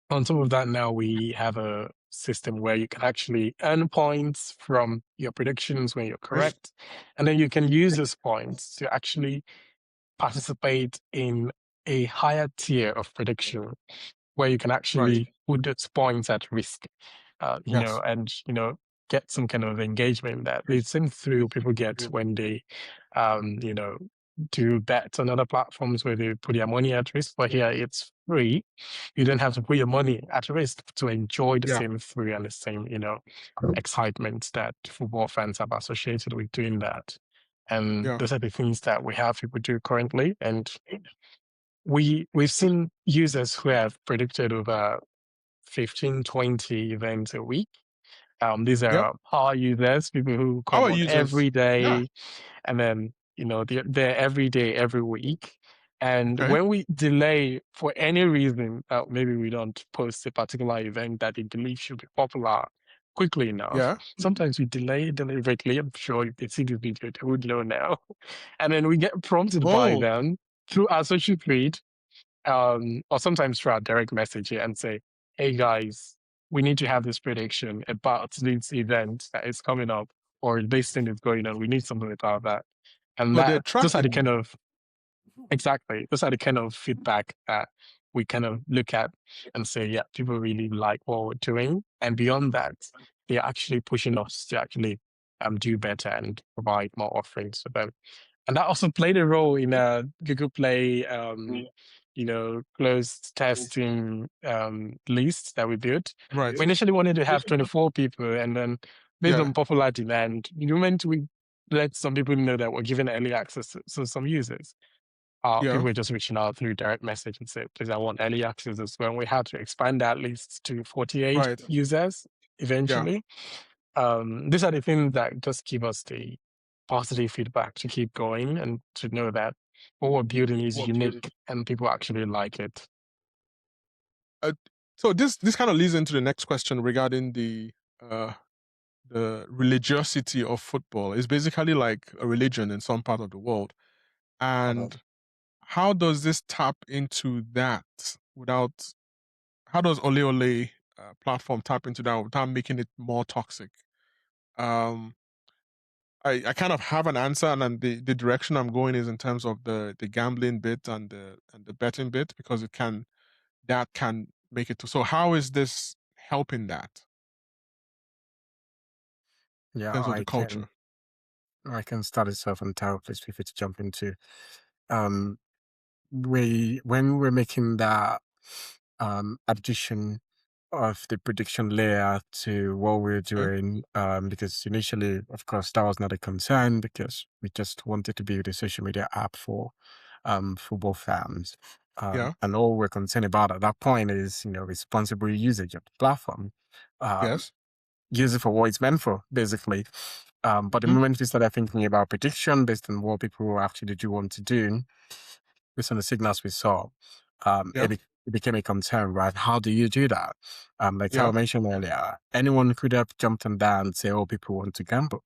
on top of that, now we have a system where you can actually earn points from your predictions when you're Okay. correct. And then you can use those points to actually participate in a higher tier of prediction where you can Right. actually put those points at risk, Yes. and, get some kind of engagement that the same thrill people get when they, um, you know, do bets on other platforms where they put their money at risk. But here it's free. You don't have to put your money at risk to enjoy the Yeah. same thrill and the same, excitement that football fans have associated with doing that. And Yeah. those are the things that we have people do currently. And we've seen users who have predicted over 15, 20 events a week. These Yeah. are power users, people who come Our on users. every Yeah. day, and then they're every day, every week. And Okay. when we delay for any reason, maybe we don't post a particular event that they believe should be popular quickly enough. Yeah. Sometimes we delay it deliberately. I'm sure if they see this video, they would know now. And then we get prompted by Oh, them through our social feed, or sometimes through our direct message and say, "Hey guys, we need to have this prediction about this event that is coming up, or this thing is going on. We need something about that." And so they're those are the tracking kind you. of exactly those are the kind of feedback that we kind of look at and say, yeah, people really like what we're doing. And beyond that, they're actually pushing us to actually do better and provide more offerings for them. And that also played a role in Google Play, closed testing list that we built. We Right. initially wanted to have 24 people, and then based Yeah. on popular demand, the moment we let some people know that we're giving early access to some users, Yeah. people were just reaching out through direct message and say, please, I want early access as well. And we had to expand that list to 48 Right. users Yeah. eventually. These are the things that just give us the positive feedback to keep going and to know that what we're building is unique and people actually like it. Uh, so this kind of leads into the next question regarding uh the religiosity of football. It's basically like a religion in some part of the world. And how does this tap into that without how does Ole platform tap into that without making it more toxic? Um, I kind of have an answer, and then the direction I'm going is in terms of the gambling bit and the betting bit because that can make it to. So how is this helping that in Yeah, terms of the culture? I can start this off and tell please feel free to jump into. Um, we when we're making that addition of the prediction layer to what we're Okay. doing, because initially, of course, that was not a concern because we just wanted to build a social media app for football fans. Yeah. And all we're concerned about at that point is, responsible usage of the platform. Um, Yes. use it for what it's meant for, basically. But the Mhm. moment we started thinking about prediction based on what people actually do want to do, based on the signals we saw, Yeah. it became a concern, right? How do you do that? Like Yeah. Tao mentioned earlier, anyone could have jumped on that and say, oh, people want to gamble.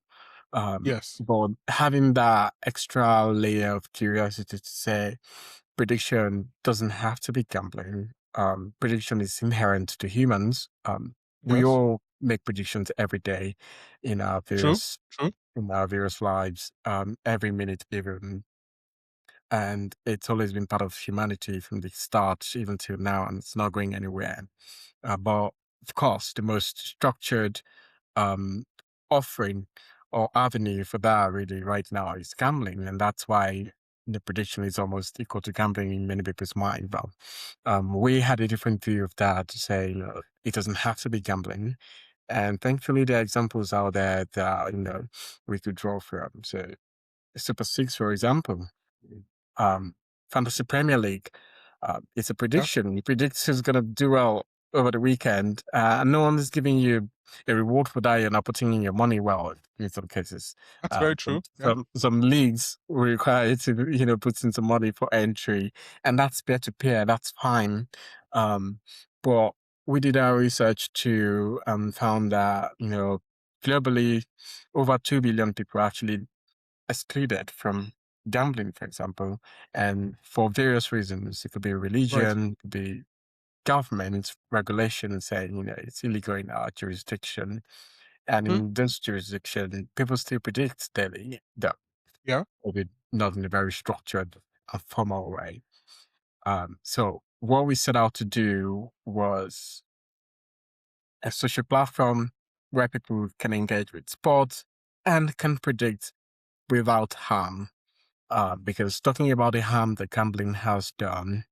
Yes. But having that extra layer of curiosity to say prediction doesn't have to be gambling. Prediction is inherent to humans. We Yes. all make predictions every day in our True. various True. lives, every minute even. And it's always been part of humanity from the start, even till now, and it's not going anywhere. But of course, the most structured um, offering or avenue for that really right now is gambling, and that's why the prediction is almost equal to gambling in many people's mind. But we had a different view of that to say, it doesn't have to be gambling. And thankfully, there are examples out there that we could draw from. So Super Six, for example, um, Fantasy Premier League. It's a Yeah. prediction. He predicts who's going to do well over the weekend. And no one is giving you a reward for that. You're not putting in your money well in some cases. That's very true. Yeah. Some leagues will require you to, put in some money for entry. And that's peer to peer. That's fine. But we did our research to found that, globally, over 2 billion people actually excluded from gambling, for example, and for various reasons. It could be Right. religion, it could be government regulation saying, it's illegal in our jurisdiction. And Mhm. in this jurisdiction, people still predict daily that Yeah. maybe not in a very structured and formal way. So what we set out to do was a social platform where people can engage with sports and can predict without harm. Because talking about the harm that gambling has done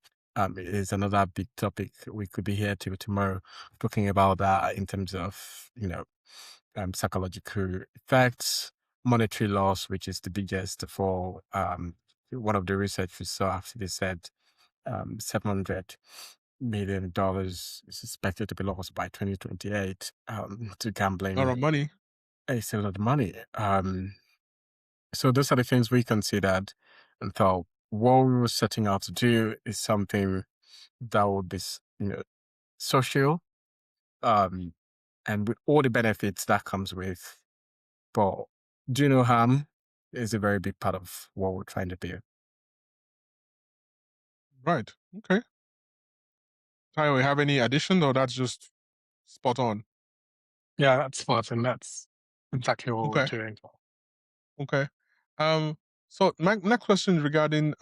is another big topic. We could be here till tomorrow talking about that in terms of, psychological effects, monetary loss, which is the biggest for one of the research we saw after they said $700 million is expected to be lost by 2028 to A lot gambling. of money. It's a lot of money. So those are the things we considered and thought what we were setting out to do is something that would be, social, and with all the benefits that comes with. But do no harm is a very big part of what we're trying to do. Right. Okay. Tayo, you have any addition or that's just spot on? Yeah, that's spot on. That's exactly what we're Okay. doing. Okay. So my next question regarding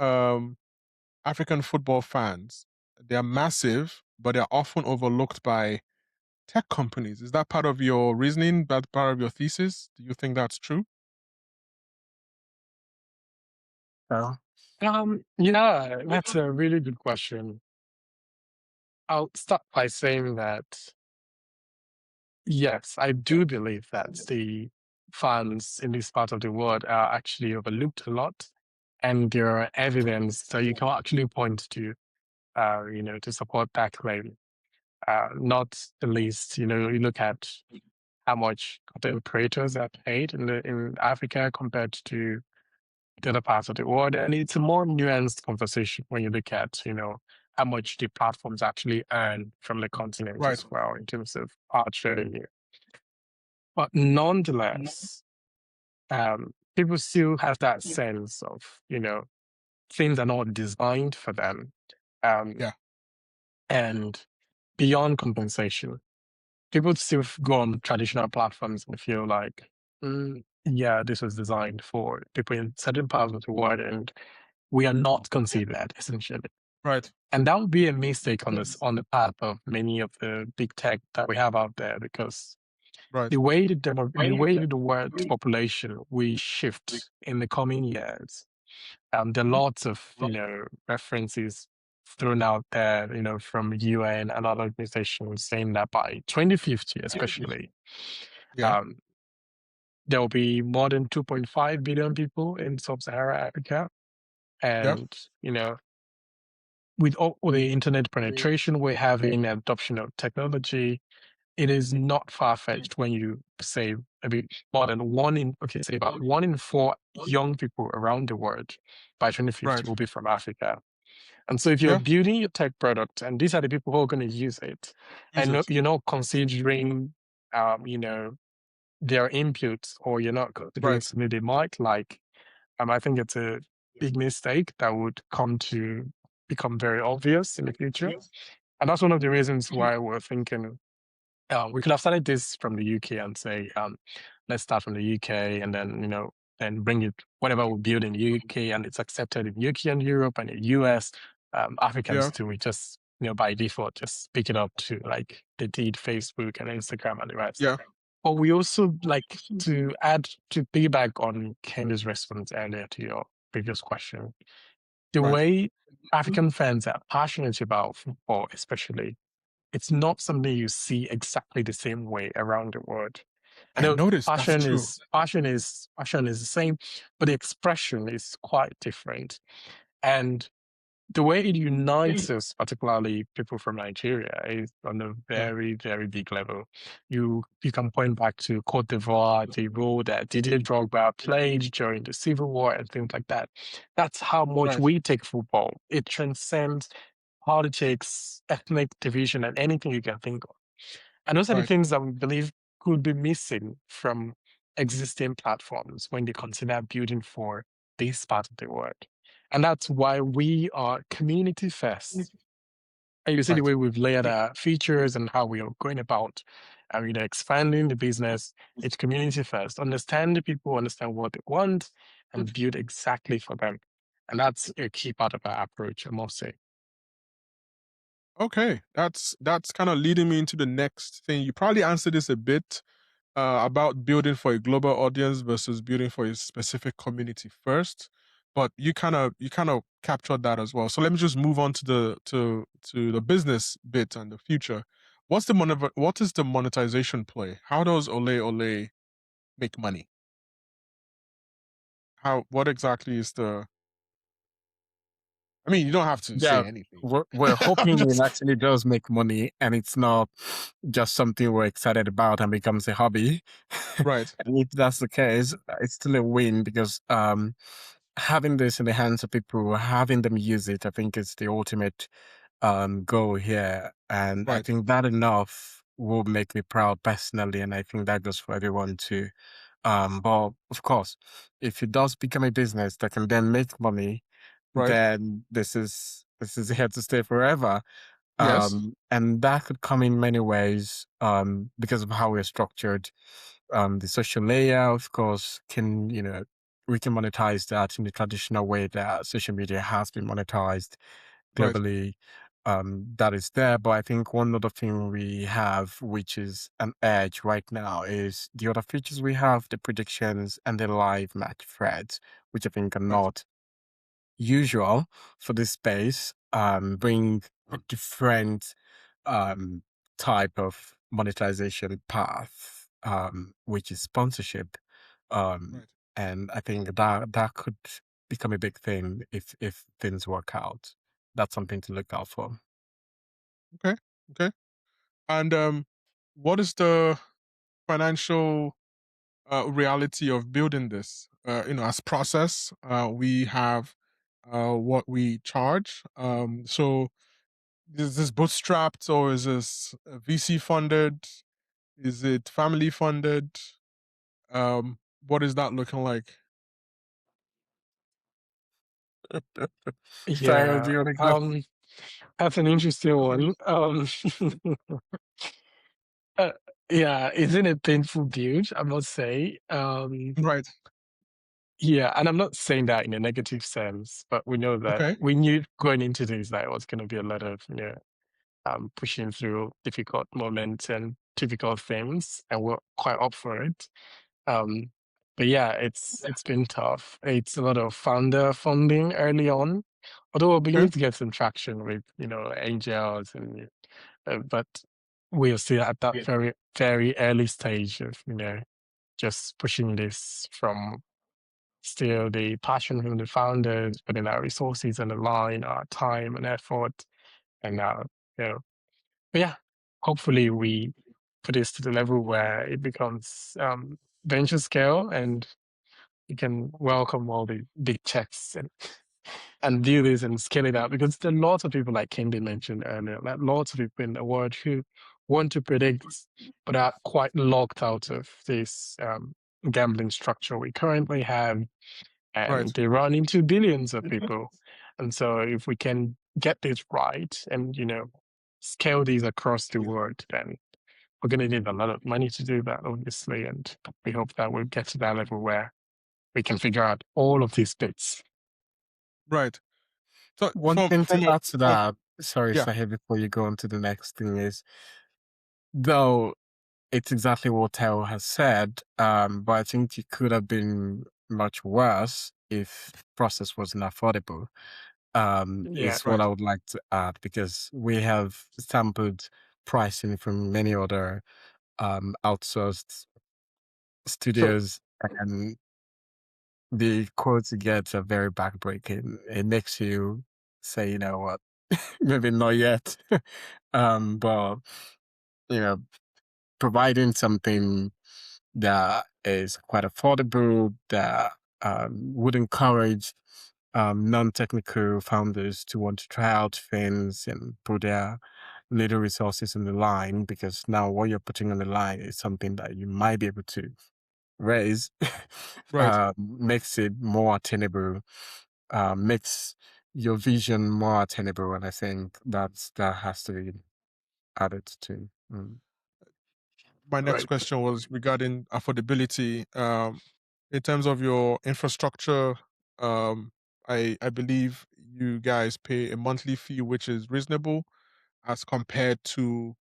African football fans. They are massive, but they're often overlooked by tech companies. Is that part of your reasoning? That part of your thesis? Do you think that's true? So, Yeah, that's a really good question. I'll start by saying that yes, I do believe that the fans in this part of the world are actually overlooked a lot, and there are evidence that you can actually point to support that claim. Not the least, you look at how much content creators are paid in Africa compared to the other parts of the world, and it's a more nuanced conversation when you look at how much the platforms actually earn from the continent Right. as well in terms of art revenue. But nonetheless, people still have that sense of things are not designed for them, um, Yeah. and beyond compensation. People still go on traditional platforms and feel like, yeah, this was designed for people in certain parts of the world, and we are not considered essentially. Right. And that would be a mistake on the part of many of the big tech that we have out there, because Right. the world's population will shift in the coming years. There are lots of references thrown out there, from UN and other organizations saying that by 2050, especially, Yeah. um, there will be more than 2.5 billion people in sub-Saharan Africa, Yeah. and with all the internet penetration we're having, adoption of technology, it is not far-fetched when you say maybe more than say about 1 in 4 young people around the world by 2050 Right. will be from Africa. And so if you're Yeah. building your tech product and these are the people who are going to use it, Use and it. you're not considering, their inputs, or you're not considering Right. something they might like, I think it's a big mistake that would come to become very obvious in the future. And that's one of the reasons why we're thinking we could have started this from the UK and say, let's start from the UK, and then then bring it whatever we build in the UK and it's accepted in UK and Europe and the US. Africans Yeah. too, we just by default just pick it up to like they did Facebook and Instagram and the rest. Yeah. But we also like to add to piggyback on Kendra's response earlier to your previous question. The Right. way African fans are passionate about football, especially, it's not something you see exactly the same way around the world. I I know noticed that's true. passion is the same, but the expression is quite different. And the way it unites us, particularly people from Nigeria, is on a Yeah. very, very big level. You can point back to Cote d'Ivoire, the role that Didier Drogba played during the Civil War and things like that. That's how much Right. we take football. It transcends politics, ethnic division, and anything you can think of. And those are the Right. things that we believe could be missing from existing platforms when they consider building for this part of the world. And that's why we are community first. And you see the Right. way we've layered our features and how we are going about expanding the business. It's community first. Understand the people, understand what they want, and build exactly for them. And that's a key part of our approach, I must say. Okay. That's kind of leading me into the next thing. You probably answered this a bit about building for a global audience versus building for a specific community first. But you kind of captured that as well. So let me just move on to the business bit and the future. What is the monetization play? How does Oleh make money? What exactly is the? I mean, you don't have to Yeah, say anything. we're I'm hoping it just actually does make money and it's not just something we're excited about and becomes a hobby. right, And if that's the case, it's still a win because having this in the hands of people, having them use it, I think is the ultimate goal here. And I right, think that enough will make me proud personally. And I think that goes for everyone too. But of course, if it does become a business that can then make money, right. then this is here to stay forever. Yes, And that could come in many ways because of how we're structured. The social layer, of course, can, we can monetize that in the traditional way that social media has been monetized right, globally. That is there. But I think one other thing we have, which is an edge right now, is the other features we have, the predictions and the live match threads, which I think are right. not usual for this space, bring a different um, type of monetization path, which is sponsorship. Um, Right. and I think that could become a big thing if things work out. That's something to look out for. Okay. Okay. And what is the financial reality of building this? As process, we have what we charge. So is this bootstrapped or is this VC funded? Is it family funded? What is that looking like? Sorry, do Yeah. you want to go? That's an interesting one. Uh, yeah, it's in a painful build, I must say. Right. Yeah, and I'm not saying that in a negative sense, but we know that Okay. we knew going into this that it was going to be a lot of, pushing through difficult moments and difficult things, and we're quite up for it. Um, but yeah, it's been tough. It's a lot of founder funding early on, although we're Okay. beginning to get some traction with, angels and but we are still at that very, very early stage of, just pushing this from still the passion from the founders, putting our resources on the line, our time and effort, and you know, but yeah, hopefully we put this to the level where it becomes venture scale and you can welcome all the big checks and do this and scale it out because there are lots of people like Kendi mentioned earlier, like lots of people in the world who want to predict but are quite locked out of this gambling structure we currently have, and Right. they run into billions of people. And so if we can get this right and scale these across the world, then we're going to need a lot of money to do that, obviously. And we hope that we'll get to that level where we can figure out all of these bits. Right. So One thing to add to from that, sorry, yeah. Sahib, before you go on to the next thing is, though it's exactly what Tao has said, but I think it could have been much worse if process wasn't affordable. Yeah. Is what Right. I would like to add because we have sampled pricing from many other outsourced So studios, and the quotes you get are very backbreaking. It makes you say, you know what, maybe not yet. But you know, providing something that is quite affordable, that would encourage non-technical founders to want to try out things and put their little resources on the line, because now what you're putting on the line is something that you might be able to raise, right. makes it more attainable, makes your vision more attainable, and I think that has to be added to. Mm. My next Right. question was regarding affordability. In terms of your infrastructure, I believe you guys pay a monthly fee, which is reasonable as compared to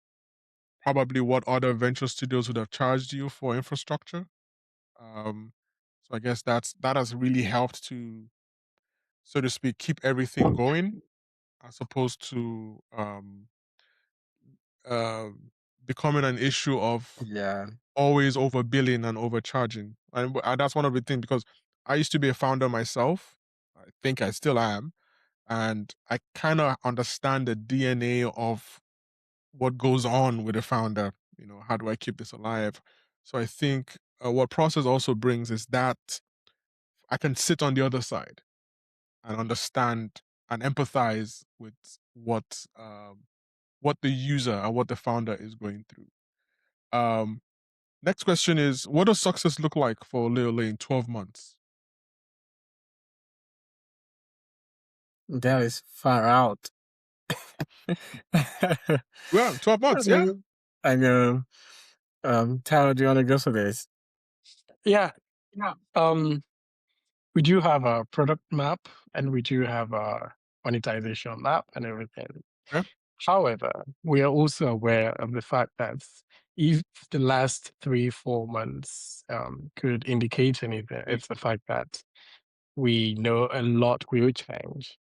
probably what other venture studios would have charged you for infrastructure. Um, so I guess that has really helped to, so to speak, keep everything going as opposed to um, becoming an issue of Yeah. always overbilling and overcharging. And that's one of the things because I used to be a founder myself. I think I still am. And I kind of understand the DNA of what goes on with a founder. How do I keep this alive? So I think what process also brings is that I can sit on the other side and understand and empathize with what the user and what the founder is going through. Um, Next question is, what does success look like for Oleh in 12 months? That is far out. Well, 12 I months, yeah. know. I know. Tara, do you want to go for this? Yeah. Um, we do have a product map and we do have a monetization map and everything. Okay. However, we are also aware of the fact that if the last 3, 4 months could indicate anything, it's the fact that we know a lot will change.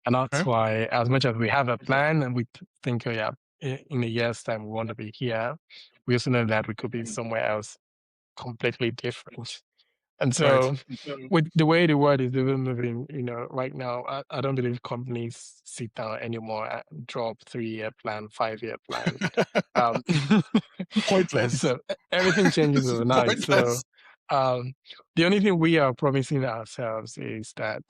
And that's Okay. why, as much as we have a plan and we think, oh, yeah, in a year's time, we want to be here, we also know that we could be somewhere else completely different. And Right. so, with the way the world is even moving, right now, I don't believe companies sit down anymore and drop 3-year plan, 5-year plan. Um, Pointless. so everything changes This is overnight. So pointless. um, the only thing we are promising ourselves is that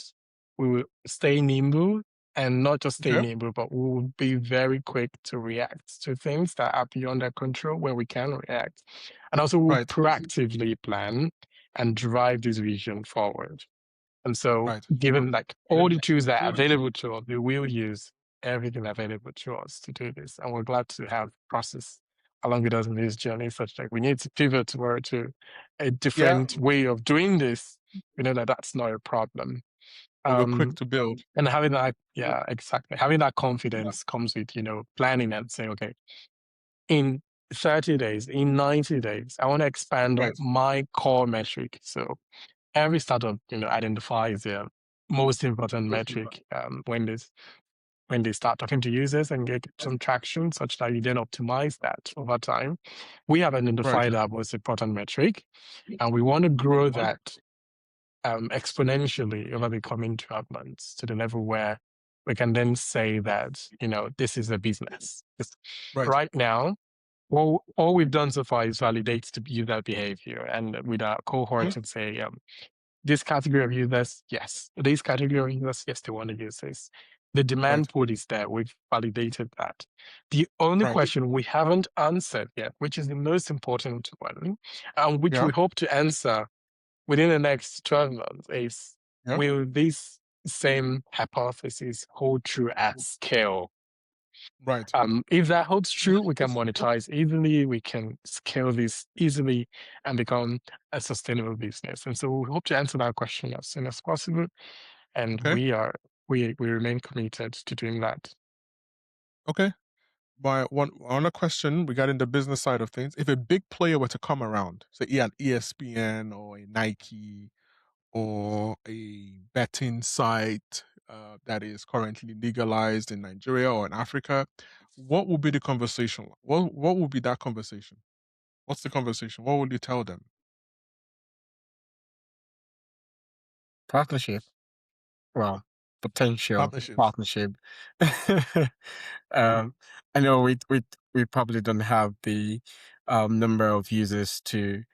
we will stay nimble and not just stay Okay. nimble, but we will be very quick to react to things that are beyond our control where we can react. And also we'll Right. proactively plan and drive this vision forward. And so, Right. given like all the tools that are available to us, we will use everything available to us to do this. And we're glad to have process along with us in this journey, such that we need to pivot to a Yeah. different way of doing this. We know that that's not a problem. But we're quick Um, to build. and having that, yeah, exactly. Having that confidence comes with, planning and saying, okay, in 30 days, in 90 days, I want to expand on Right. my core metric. So every startup, identifies their most important metric when they start talking to users and get some traction, such that you then optimize that over time. We have Right. identified our most important metric, and we want to grow that exponentially over the coming 12 months to the level where we can then say that this is a business. 'Cause Right. right now, all we've done so far is validate the user behavior and with our Mhm. cohorts and say, this category of users, yes. This category of users, yes, they want to use this. The Right. demand pool is there. We've validated that. The only Right. question we haven't answered yet, which is the most important one, and which Yeah. we hope to answer within the next 12 months, is Yeah. will this same hypothesis hold true at scale? Right. If that holds true, we can monetize easily, we can scale this easily and become a sustainable business. And so we hope to answer that question as soon as possible. And Okay. we remain committed to doing that. Okay. My one on a question regarding the business side of things, if a big player were to come around, say an ESPN or a Nike or a betting site that is currently legalized in Nigeria or in Africa, what would be the conversation? What would be that conversation? What's the conversation? What would you tell them? Partnership. Well, potential Partnerships. partnership. Okay. um, I know we probably don't have the number of users to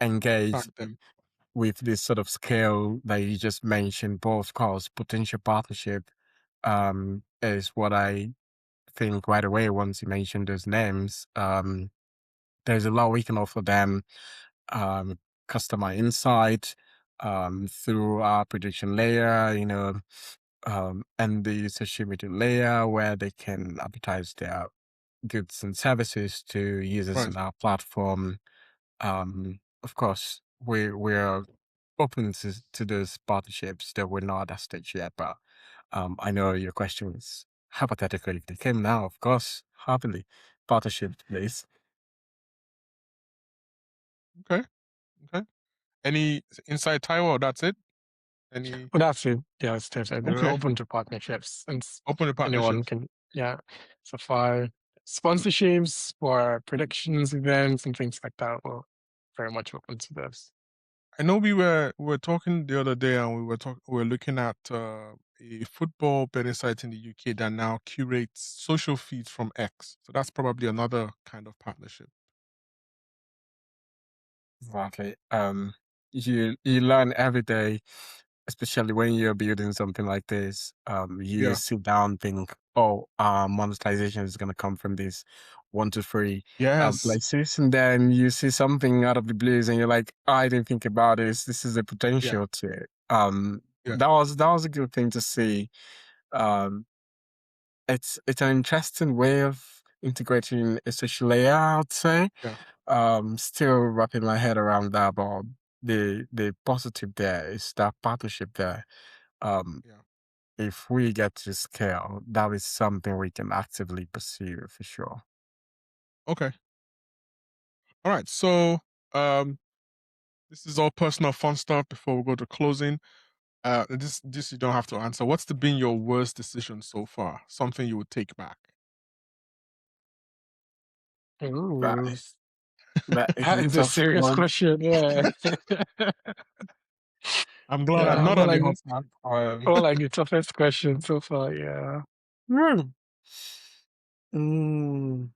engage Track them. with this sort of scale that you just mentioned, but of course, potential partnership is what I think right away once you mentioned those names. There's a lot we can offer them, um, customer insight through our prediction layer, and the social media layer where they can advertise their goods and services to users Right. on our platform. Of course, we're open to those partnerships that we're not at that stage yet, but I know your question is hypothetical. If they came now, of course, happily partnership, please. Okay. Okay. Any inside Taiwan? That's it. Any? Well, that's it. Yeah, it's definitely. We're Okay. open to partnerships and Open the anyone partnerships. can, yeah. So far, sponsorships for predictions, events, and things like that, we're very much open to those. I know we were talking the other day, and we were looking at a football betting site in the UK that now curates social feeds from X. So that's probably another kind of partnership. Exactly. You learn every day, especially when you're building something like this. You Yeah. sit down, think, oh, monetization is gonna come from this 1, 2, 3 Yes. places, and then you see something out of the blues, and you're like, I didn't think about this. This is a Yeah. potential to it. Yeah. That was a good thing to see. Um, it's an interesting way of integrating a social layer, I would say. Yeah. Still wrapping my head around that, but the positive there is that partnership there. Um, Yeah. if we get to scale, that is something we can actively pursue for sure. Okay. All right. So um, this is all personal fun stuff before we go to closing. This you don't have to answer. What's been your worst decision so far? Something you would take back? That Ooh, is that is that a is a tough serious one. question. Yeah. I'm glad I'm Yeah, not more on the like hot seat. more like the toughest question so far. Yeah. Hmm. Mm,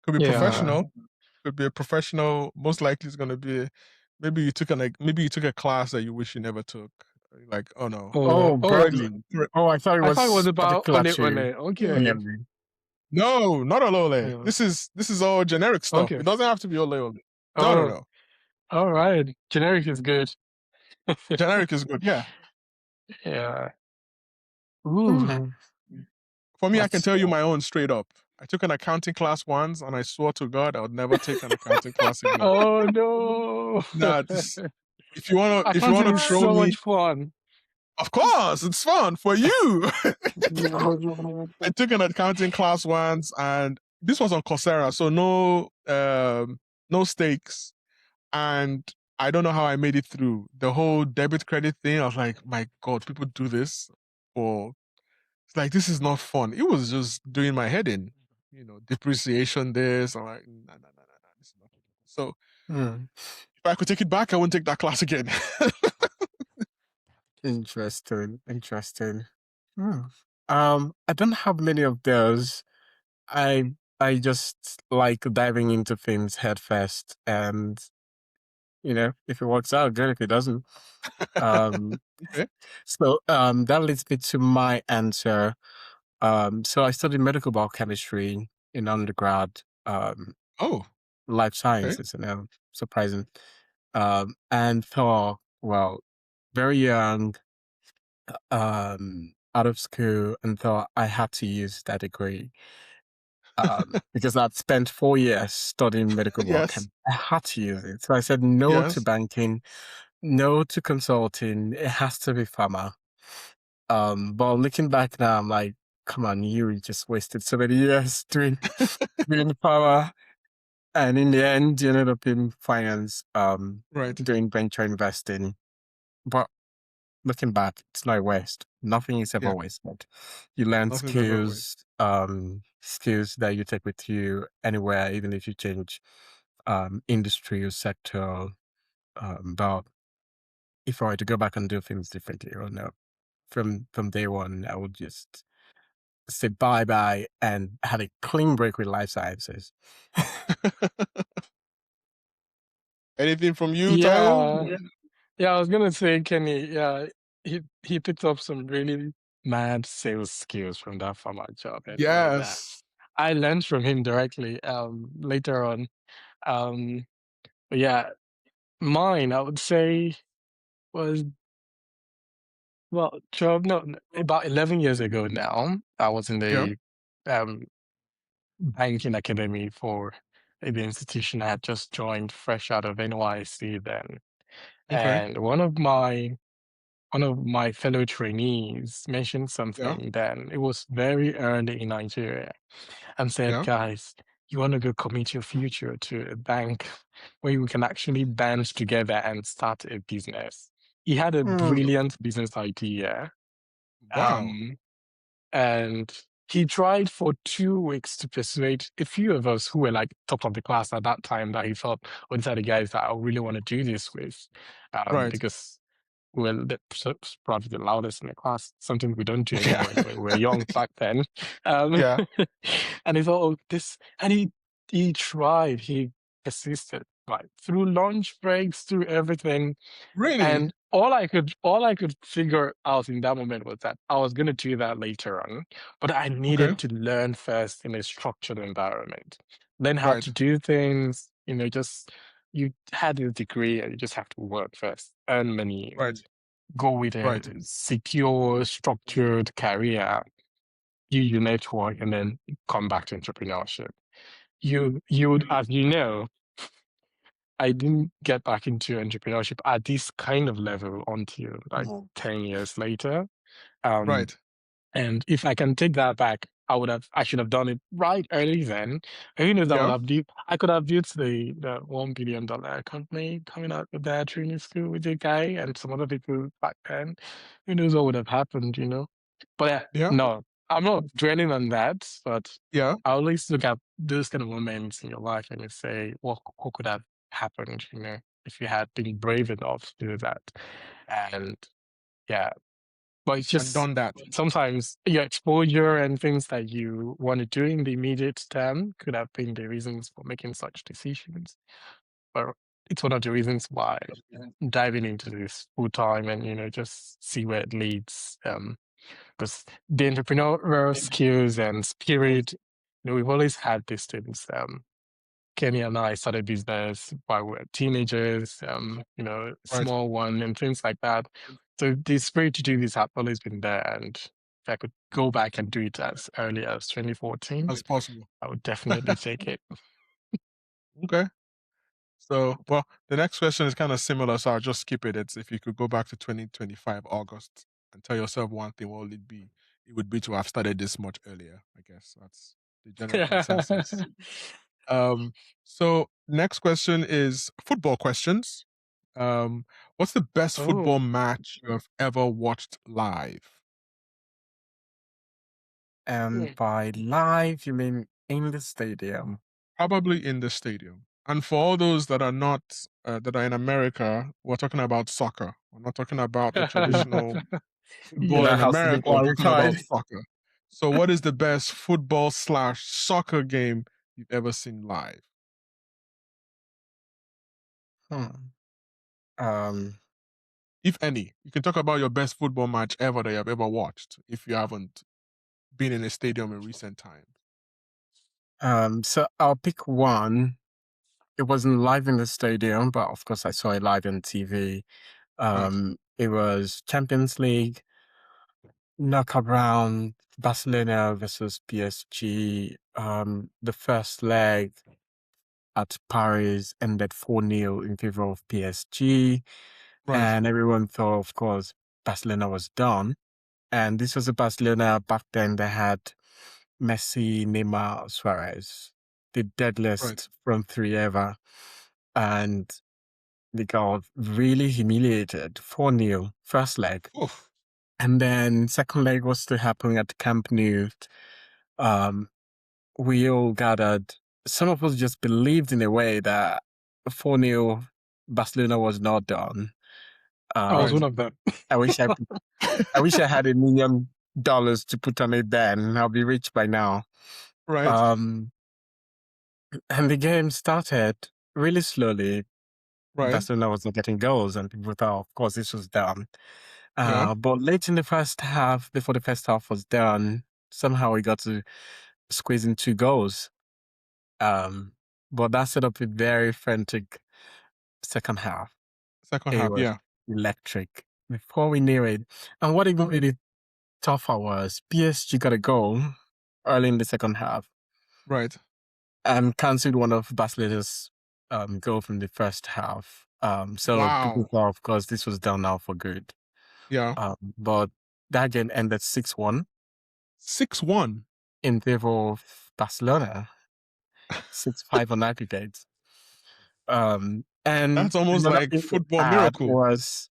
Could be Yeah. professional. Could be a professional. Most likely, it's going to be maybe you took maybe you took a class that you wish you never took. Like, oh no, oh, already. broadly. Oh, I thought it I thought it was was about particular to Okay. Oleh. No, not Oleh. Yeah. This is all generic stuff. Okay. It doesn't have to be Oleh. No, no, Oh, no. all right. Generic is good. Generic is good. Yeah. Yeah. Ooh. Hmm. For me, I can That's tell you my own straight up. I took an accounting class once, and I swore to God I would never take an accounting class again. Oh no. Nah, this, if you Accounting wanna is troll so me, much fun. of course it's fun for you. I took an accounting class once, and this was on Coursera, so no stakes, and I don't know how I made it through the whole debit credit thing. I was like, my God, people do this, or it's like this is not fun. It was just doing my head in, depreciation. This, I'm like, nah, nah, nah, nah, nah, this is not. So hmm. if I could take it back, I wouldn't take that class again. Interesting. Interesting. Hmm. I don't have many of those. I I just like diving into things head first, and if it works out, good. If it doesn't, um, Okay. that leads me to my answer. So I studied medical biochemistry in undergrad, Oh, life okay. sciences, surprising. And thought, well, very young, out of school, and thought I had to use that degree. Because I'd spent 4 years studying medical Yes. biochemistry. I had to use it. So I said no to Yes. banking, no to consulting. It has to be pharma. But looking back now, I'm like, come on, you just wasted so many years doing pharma. And in the end, you ended up in finance, Right. doing venture investing. But looking back, it's not a waste. Nothing is ever Yeah. wasted. You learn Nothing's ever a waste. skills that you take with you anywhere, even if you change industry or sector. But if I were to go back and do things differently, or no, from day one, I would just say bye bye and have a clean break with life sciences. Anything from you, Taiwo? Yeah. Yeah, I was gonna say, Kenny, yeah, he picked up some really mad sales skills from that farmer job anyway that Yes. I learned from him directly later on. Um but yeah, mine I would say was well 12 no about 11 years ago now. I was in Yeah. the um banking academy for the institution I had just joined fresh out of NYC then. Okay. And one of my fellow trainees mentioned Yeah. something then. It was very early in Nigeria and said, Yeah. guys, you want to go commit your future to a bank where we can actually band together and start a business. He had a Mm, brilliant business idea. Wow. Um, and he tried for 2 weeks to persuade a few of us who were like top of the class at that time that he thought, oh, these are the guys that I really want to do this with. Right. Because we were probably the loudest in the class, something we don't do Yeah. anymore anyway. We were young back then. Um, Yeah. and he thought, oh, this, and he tried, he persisted, like through lunch breaks, through everything. Really? And all I could figure out in that moment was that I was gonna do that later on, but I Okay. needed to learn first in a structured environment. Learn how Right. to do things, just you had a degree and you just have to work first, earn money, Right. go with a Right. secure, structured career, use your network, and then come back to entrepreneurship. You would, as you know, I didn't get back into entrepreneurship at this kind of level until like 10 years later. Um, Right. and if I can take that back, I should have done it right early then. And who knows, Yeah. I could have built the $1 billion company coming out of that training school with the guy and some other people back then. Who knows what would have happened? But Yeah. no, I'm not dwelling on that, but Yeah. I always look at those kind of moments in your life and you say, what could have happened, if you had been brave enough to do that. And yeah, but it's And just done that. sometimes your exposure and things that you want to do in the immediate term could have been the reasons for making such decisions. But it's one of the reasons why diving into this full time and just see where it leads. Because the entrepreneurial skills and spirit, we've always had these things. Kenny and I started business while we were teenagers, Right. small one and things like that. So the spirit to do this had always been there. And if I could go back and do it as early as 2014, As possible. I would definitely take it. Okay. So, well, the next question is kind of similar, so I'll just skip it. It's if you could go back to 2025 August and tell yourself one thing, what would it be? It would be to have started this much earlier, I guess. That's the general consensus. Um, so next question is football questions. What's the best football Oh, match you have ever watched live? By live, you mean in the stadium? Probably in the stadium. And for all those that are not that are in America, we're talking about soccer. We're not talking about the traditional football That in yeah. has to be America. We're talking about clarified. soccer. So, what is the best football/soccer game you've ever seen live? Hmm. Um, If any, you can talk about your best football match ever that you have ever watched. If you haven't been in a stadium in recent times, so I'll pick one. It wasn't live in the stadium, but of course I saw it live on TV. right? It was Champions League knockout round, Barcelona versus PSG. The first leg at Paris ended 4-0 in favor of PSG, Right. and everyone thought, of course, Barcelona was done. And this was a Barcelona back then that had Messi, Neymar, Suarez, the Right. deadliest front three ever. And they got really humiliated 4-0 first leg. Oof. And then second leg was to happen at Camp Nou. Um, we all gathered. Some of us just believed in a way that 4-0 Barcelona was not done. I was Right. one Um, of them. I wish I wish I had $1 million to put on it then. I'll be rich by now. Right. Um, and the game started really slowly. Right. Barcelona was not getting goals, and people thought, of course, this was done. Yeah. But late in the first half, before the first half was done, somehow we got to squeeze in 2 goals. But that set up a very frantic second half. Second It half. was Yeah. electric before we knew it. And what even made it tougher was PSG got a goal early in the second half Right. and cancelled one of Barcelona's goal from the first half. So people Wow. thought, of course, this was done now for good. Yeah. But that game ended 6-1 6-1. in favor of Barcelona, 6-5 on aggregate. And That's almost another like thing to football add miracle. was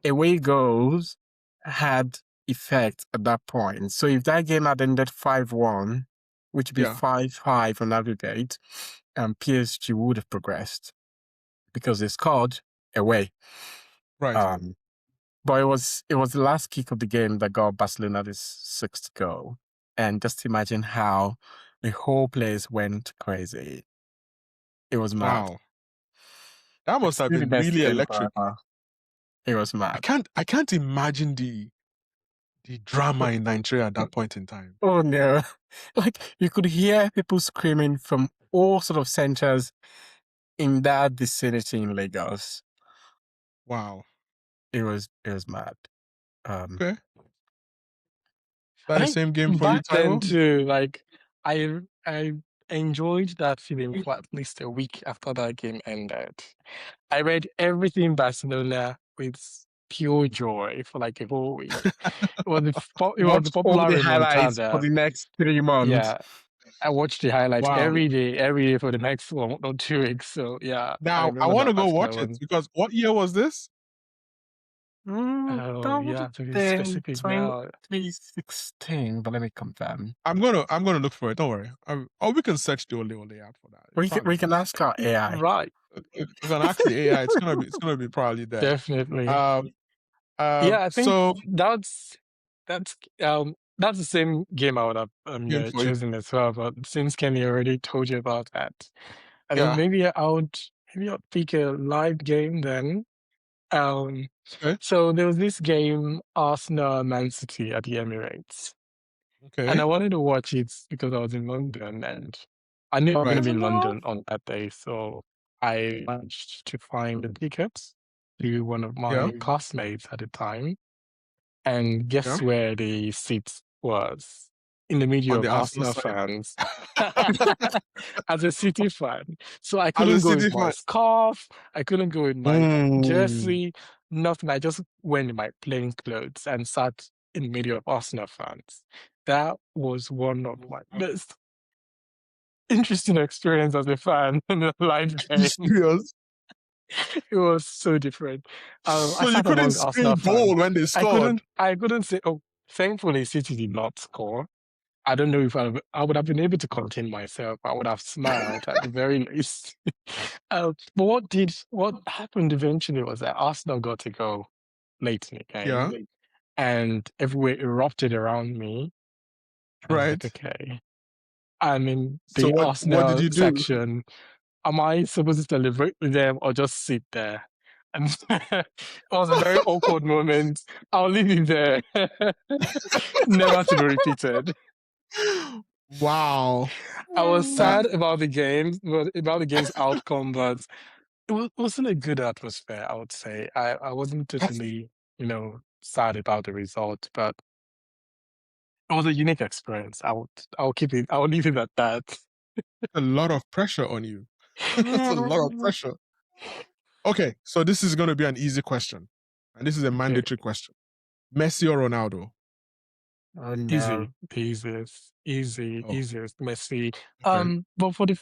away goals had effect at that point. So if that game had ended 5-1, which would be Yeah. 5-5 on aggregate, PSG would have progressed because they scored away. Right. But it was the last kick of the game that got Barcelona this sixth goal. And just imagine how the whole place went crazy. It was mad. Wow. That must It's have still the been best really game electric. forever. It was I mad. can't imagine the drama in Nigeria at that point in time. Oh no. Like you could hear people screaming from all sort of centers in that vicinity in Lagos. Wow. It was mad. Okay. I That the think same game for you, back then Taiwo? too, like I enjoyed that feeling for at least a week after that game ended. I read everything Barcelona with pure joy for like a whole week. It was the Watch all popular the highlights for remontada. the next 3 months. Yeah, I watched the highlights Wow. every day for the next 1 or 2 weeks. So yeah, I Now I remember want to that go particular watch it one. because what year was this? Oh, That you would have have to be been specific now. 2016, but let me confirm. I'm gonna look for it. Don't worry. Or we can search the Ole app for that. It's We probably can there. ask our AI. Right, We're gonna ask the AI. It's gonna be probably there. definitely. Um. Yeah, I think So that's that's the same game I would have game for you. chosen as well. But since Kenny already told you about that, I think Yeah. maybe I'll pick a live game then. Um, Okay. so there was this game, Arsenal Man City at the Emirates, and Okay. I wanted to watch it because I was in London and I knew I was going to Right. be in London on that day, so I managed to find the tickets through one of Yeah. my classmates at the time. And guess Yeah. where the seat was? In the middle On of the Arsenal Arsenal side. fans. As a City fan. So I As a couldn't go City with my fan. scarf, I couldn't go with my Mm. jersey, nothing. I just went in my plain clothes and sat in the middle of Arsenal fans. That was one of my most interesting experience as a fan in a live You game. serious? It was so different. I So you sat couldn't among the Arsenal scream fans. goal when they scored. I couldn't say, oh, thankfully City did not score. I don't know if I would have been able to contain myself. I would have smiled at the very least. But what happened eventually was that Arsenal got to go late in the Yeah. game, and everywhere erupted around me. I was like, Right. okay, I'm in So the what did Arsenal you do? section. Am I supposed to celebrate with them or just sit there? And it was a very awkward moment. I'll leave it there. Never to be repeated. Wow. I was That sad about about the game's outcome, but it was still a good atmosphere, I would say. I wasn't that's totally, sad about the result, but it was a unique experience. I'll leave it at that. a lot of pressure on you. That's a lot of pressure. Okay, so this is gonna be an easy question. And this is a Okay. mandatory question. Messi or Ronaldo? Oh no. Easy, the Oh, easiest, Messi. okay. But for the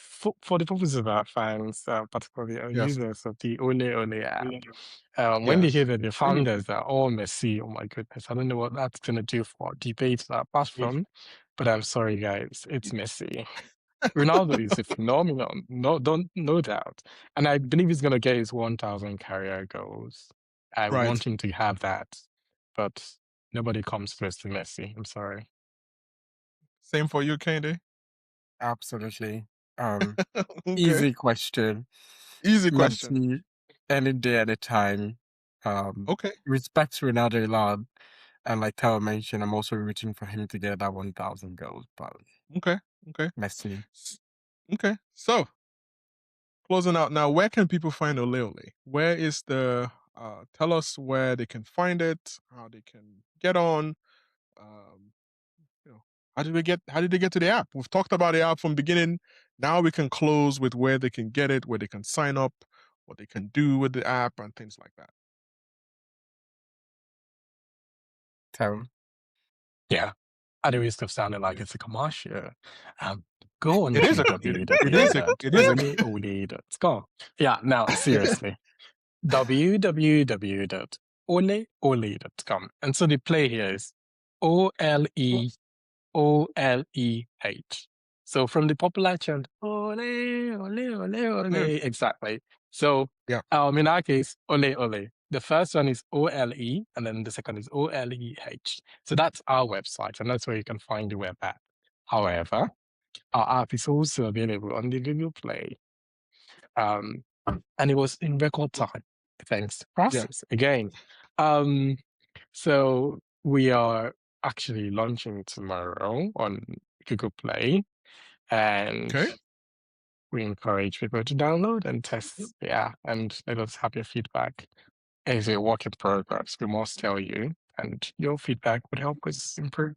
purposes of our fans, particularly our Yes. users of the Oleh app, when they Yes. hear that the founders are all Messi, oh my goodness, I don't know what that's gonna do for debates on our platform. But I'm sorry, guys, it's Messi. Ronaldo is a phenomenon, no doubt, and I believe he's gonna get his 1,000 career goals. I Right. want him to have that, but nobody comes close to Messi. I'm sorry. Same for you, Kende. Absolutely. Okay. Easy question. Easy question. Messi, any day, anytime. Okay. Respect Ronaldo a lot. And like Tao mentioned, I'm also rooting for him to get that 1,000 goals. But Okay. Okay. Messi, S- Okay. So closing out now, where can people find Ole Ole? Where is the tell us where they can find it, how they can get on. Um, you know, how did they get to the app? We've talked about the app from beginning. Now we can close with where they can get it, where they can sign up, what they can do with the app and things like that. Tao. Yeah. At the risk of sounding like it's a commercial, go on It is to a it is a www.oleole.com. Yeah, now seriously, www.oleole.com. And so the play here is OLEOLEH. So from the popular chant, ole, ole, ole, ole, Mm, exactly. So yeah. in our case, ole, ole. The first one is OLE, and then the second is OLEH. So that's our website, and that's where you can find the web app. However, our app is also available on the Google Play. And it was in record time, thanks to Yeah. process again. Um, so we are actually launching tomorrow on Google Play, and Okay. we encourage people to download and test. Yeah, and let us have your feedback. It's a work in progress, we must tell you, and your feedback would help us improve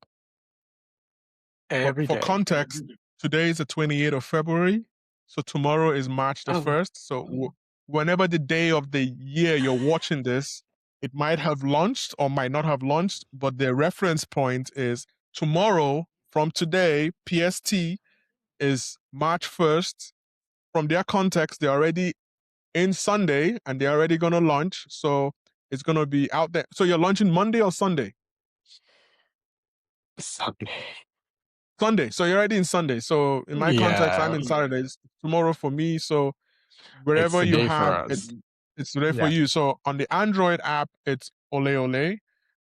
every For day. context, today is the 28th of February. So tomorrow is March the Oh, 1st. So whenever the day of the year you're watching this, it might have launched or might not have launched, but the reference point is tomorrow from today, PST, is March 1st. From their context, they're already in Sunday and they're already going to launch. So it's going to be out there. So you're launching Monday or Sunday? Sunday. Sunday. So you're already in Sunday. So in my context, I'm Yeah, in Saturdays. Tomorrow for me. So it's wherever the you day for have it, us. it's there for Yeah. you. So on the Android app, it's Oleh Oleh.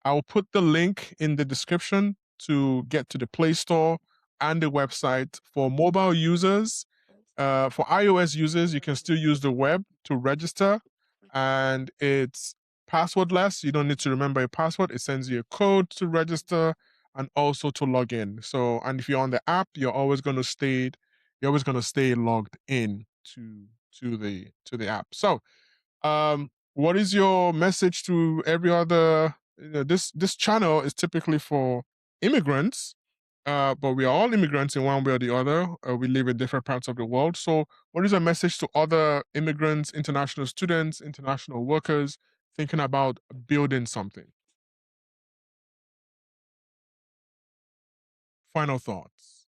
I'll put the link in the description to get to the Play Store and the website. For mobile users, for iOS users, you can still use the web to register, and it's passwordless. You don't need to remember a password. It sends you a code to register and also to log in. So, and if you're on the app, you're always going to stay logged in to the app. So, what is your message to every other? This channel is typically for immigrants, but we are all immigrants in one way or the other. We live in different parts of the world. So, what is your message to other immigrants, international students, international workers thinking about building something? Final thoughts.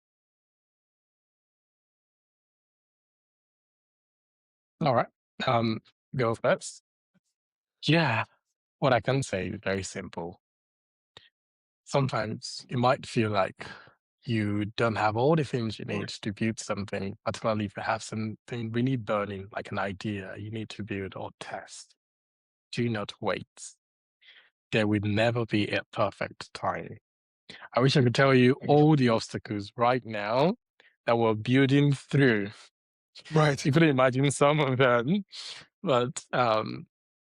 All right. Um, go first. Yeah. What I can say is very simple. Sometimes it might feel like you don't have all the things you need to build something, particularly if you have something really burning, like an idea you need to build or test. Do not wait. There will never be a perfect time. I wish I could tell you all the obstacles right now that we're building through. Right. You couldn't imagine some of them, but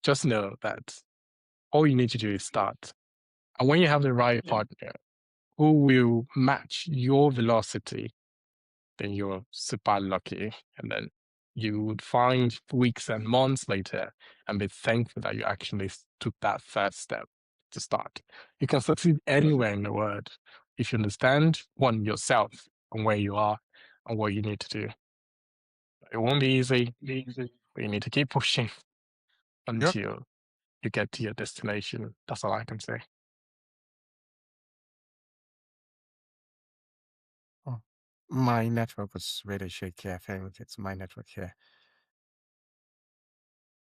just know that all you need to do is start. And when you have the right partner who will match your velocity, then you're super lucky. And then you would find weeks and months later and be thankful that you actually took that first step to start. You can succeed anywhere in the world if you understand one yourself and where you are and what you need to do. It won't be easy, but you need to keep pushing Yep. until you get to your destination. That's all I can say. Oh, my network was really shaky. I think it's my network here.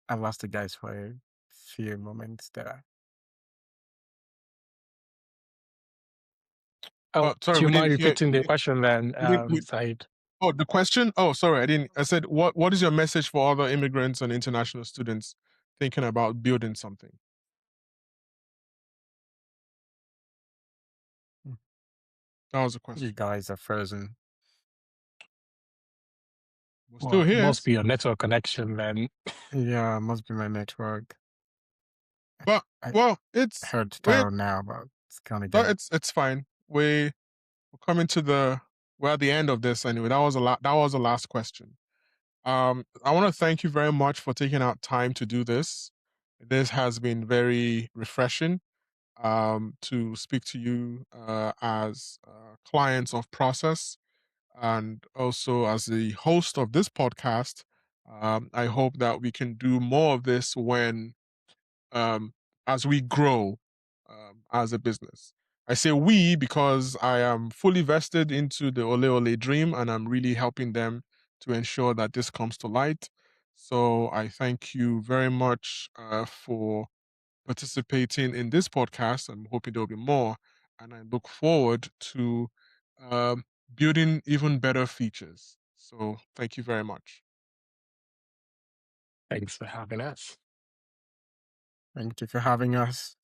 I lost the guys for a few moments there. Oh, Sorry, do you we mind didn't hear. repeating the question then, We, Said? oh, the question. Oh, sorry, I didn't. I said, what is your message for other immigrants and international students thinking about building something? Mm. That was the You question. guys are frozen. We're still Well, it here. must be your network connection then. Yeah, must be my network. But I well, it's heard we tower now, but it's gone no, again. it's fine. We're coming to we're at the end of this anyway. That was the last question. I want to thank you very much for taking out time to do this. This has been very refreshing. To speak to you as clients of Process and also as the host of this podcast. I hope that we can do more of this when um, as we grow as a business. I say we because I am fully vested into the Ole Ole dream and I'm really helping them to ensure that this comes to light. So I thank you very much for participating in this podcast. I'm hoping there'll be more. and I look forward to um, building even better features. So thank you very much. Thanks for having us. Thank you for having us.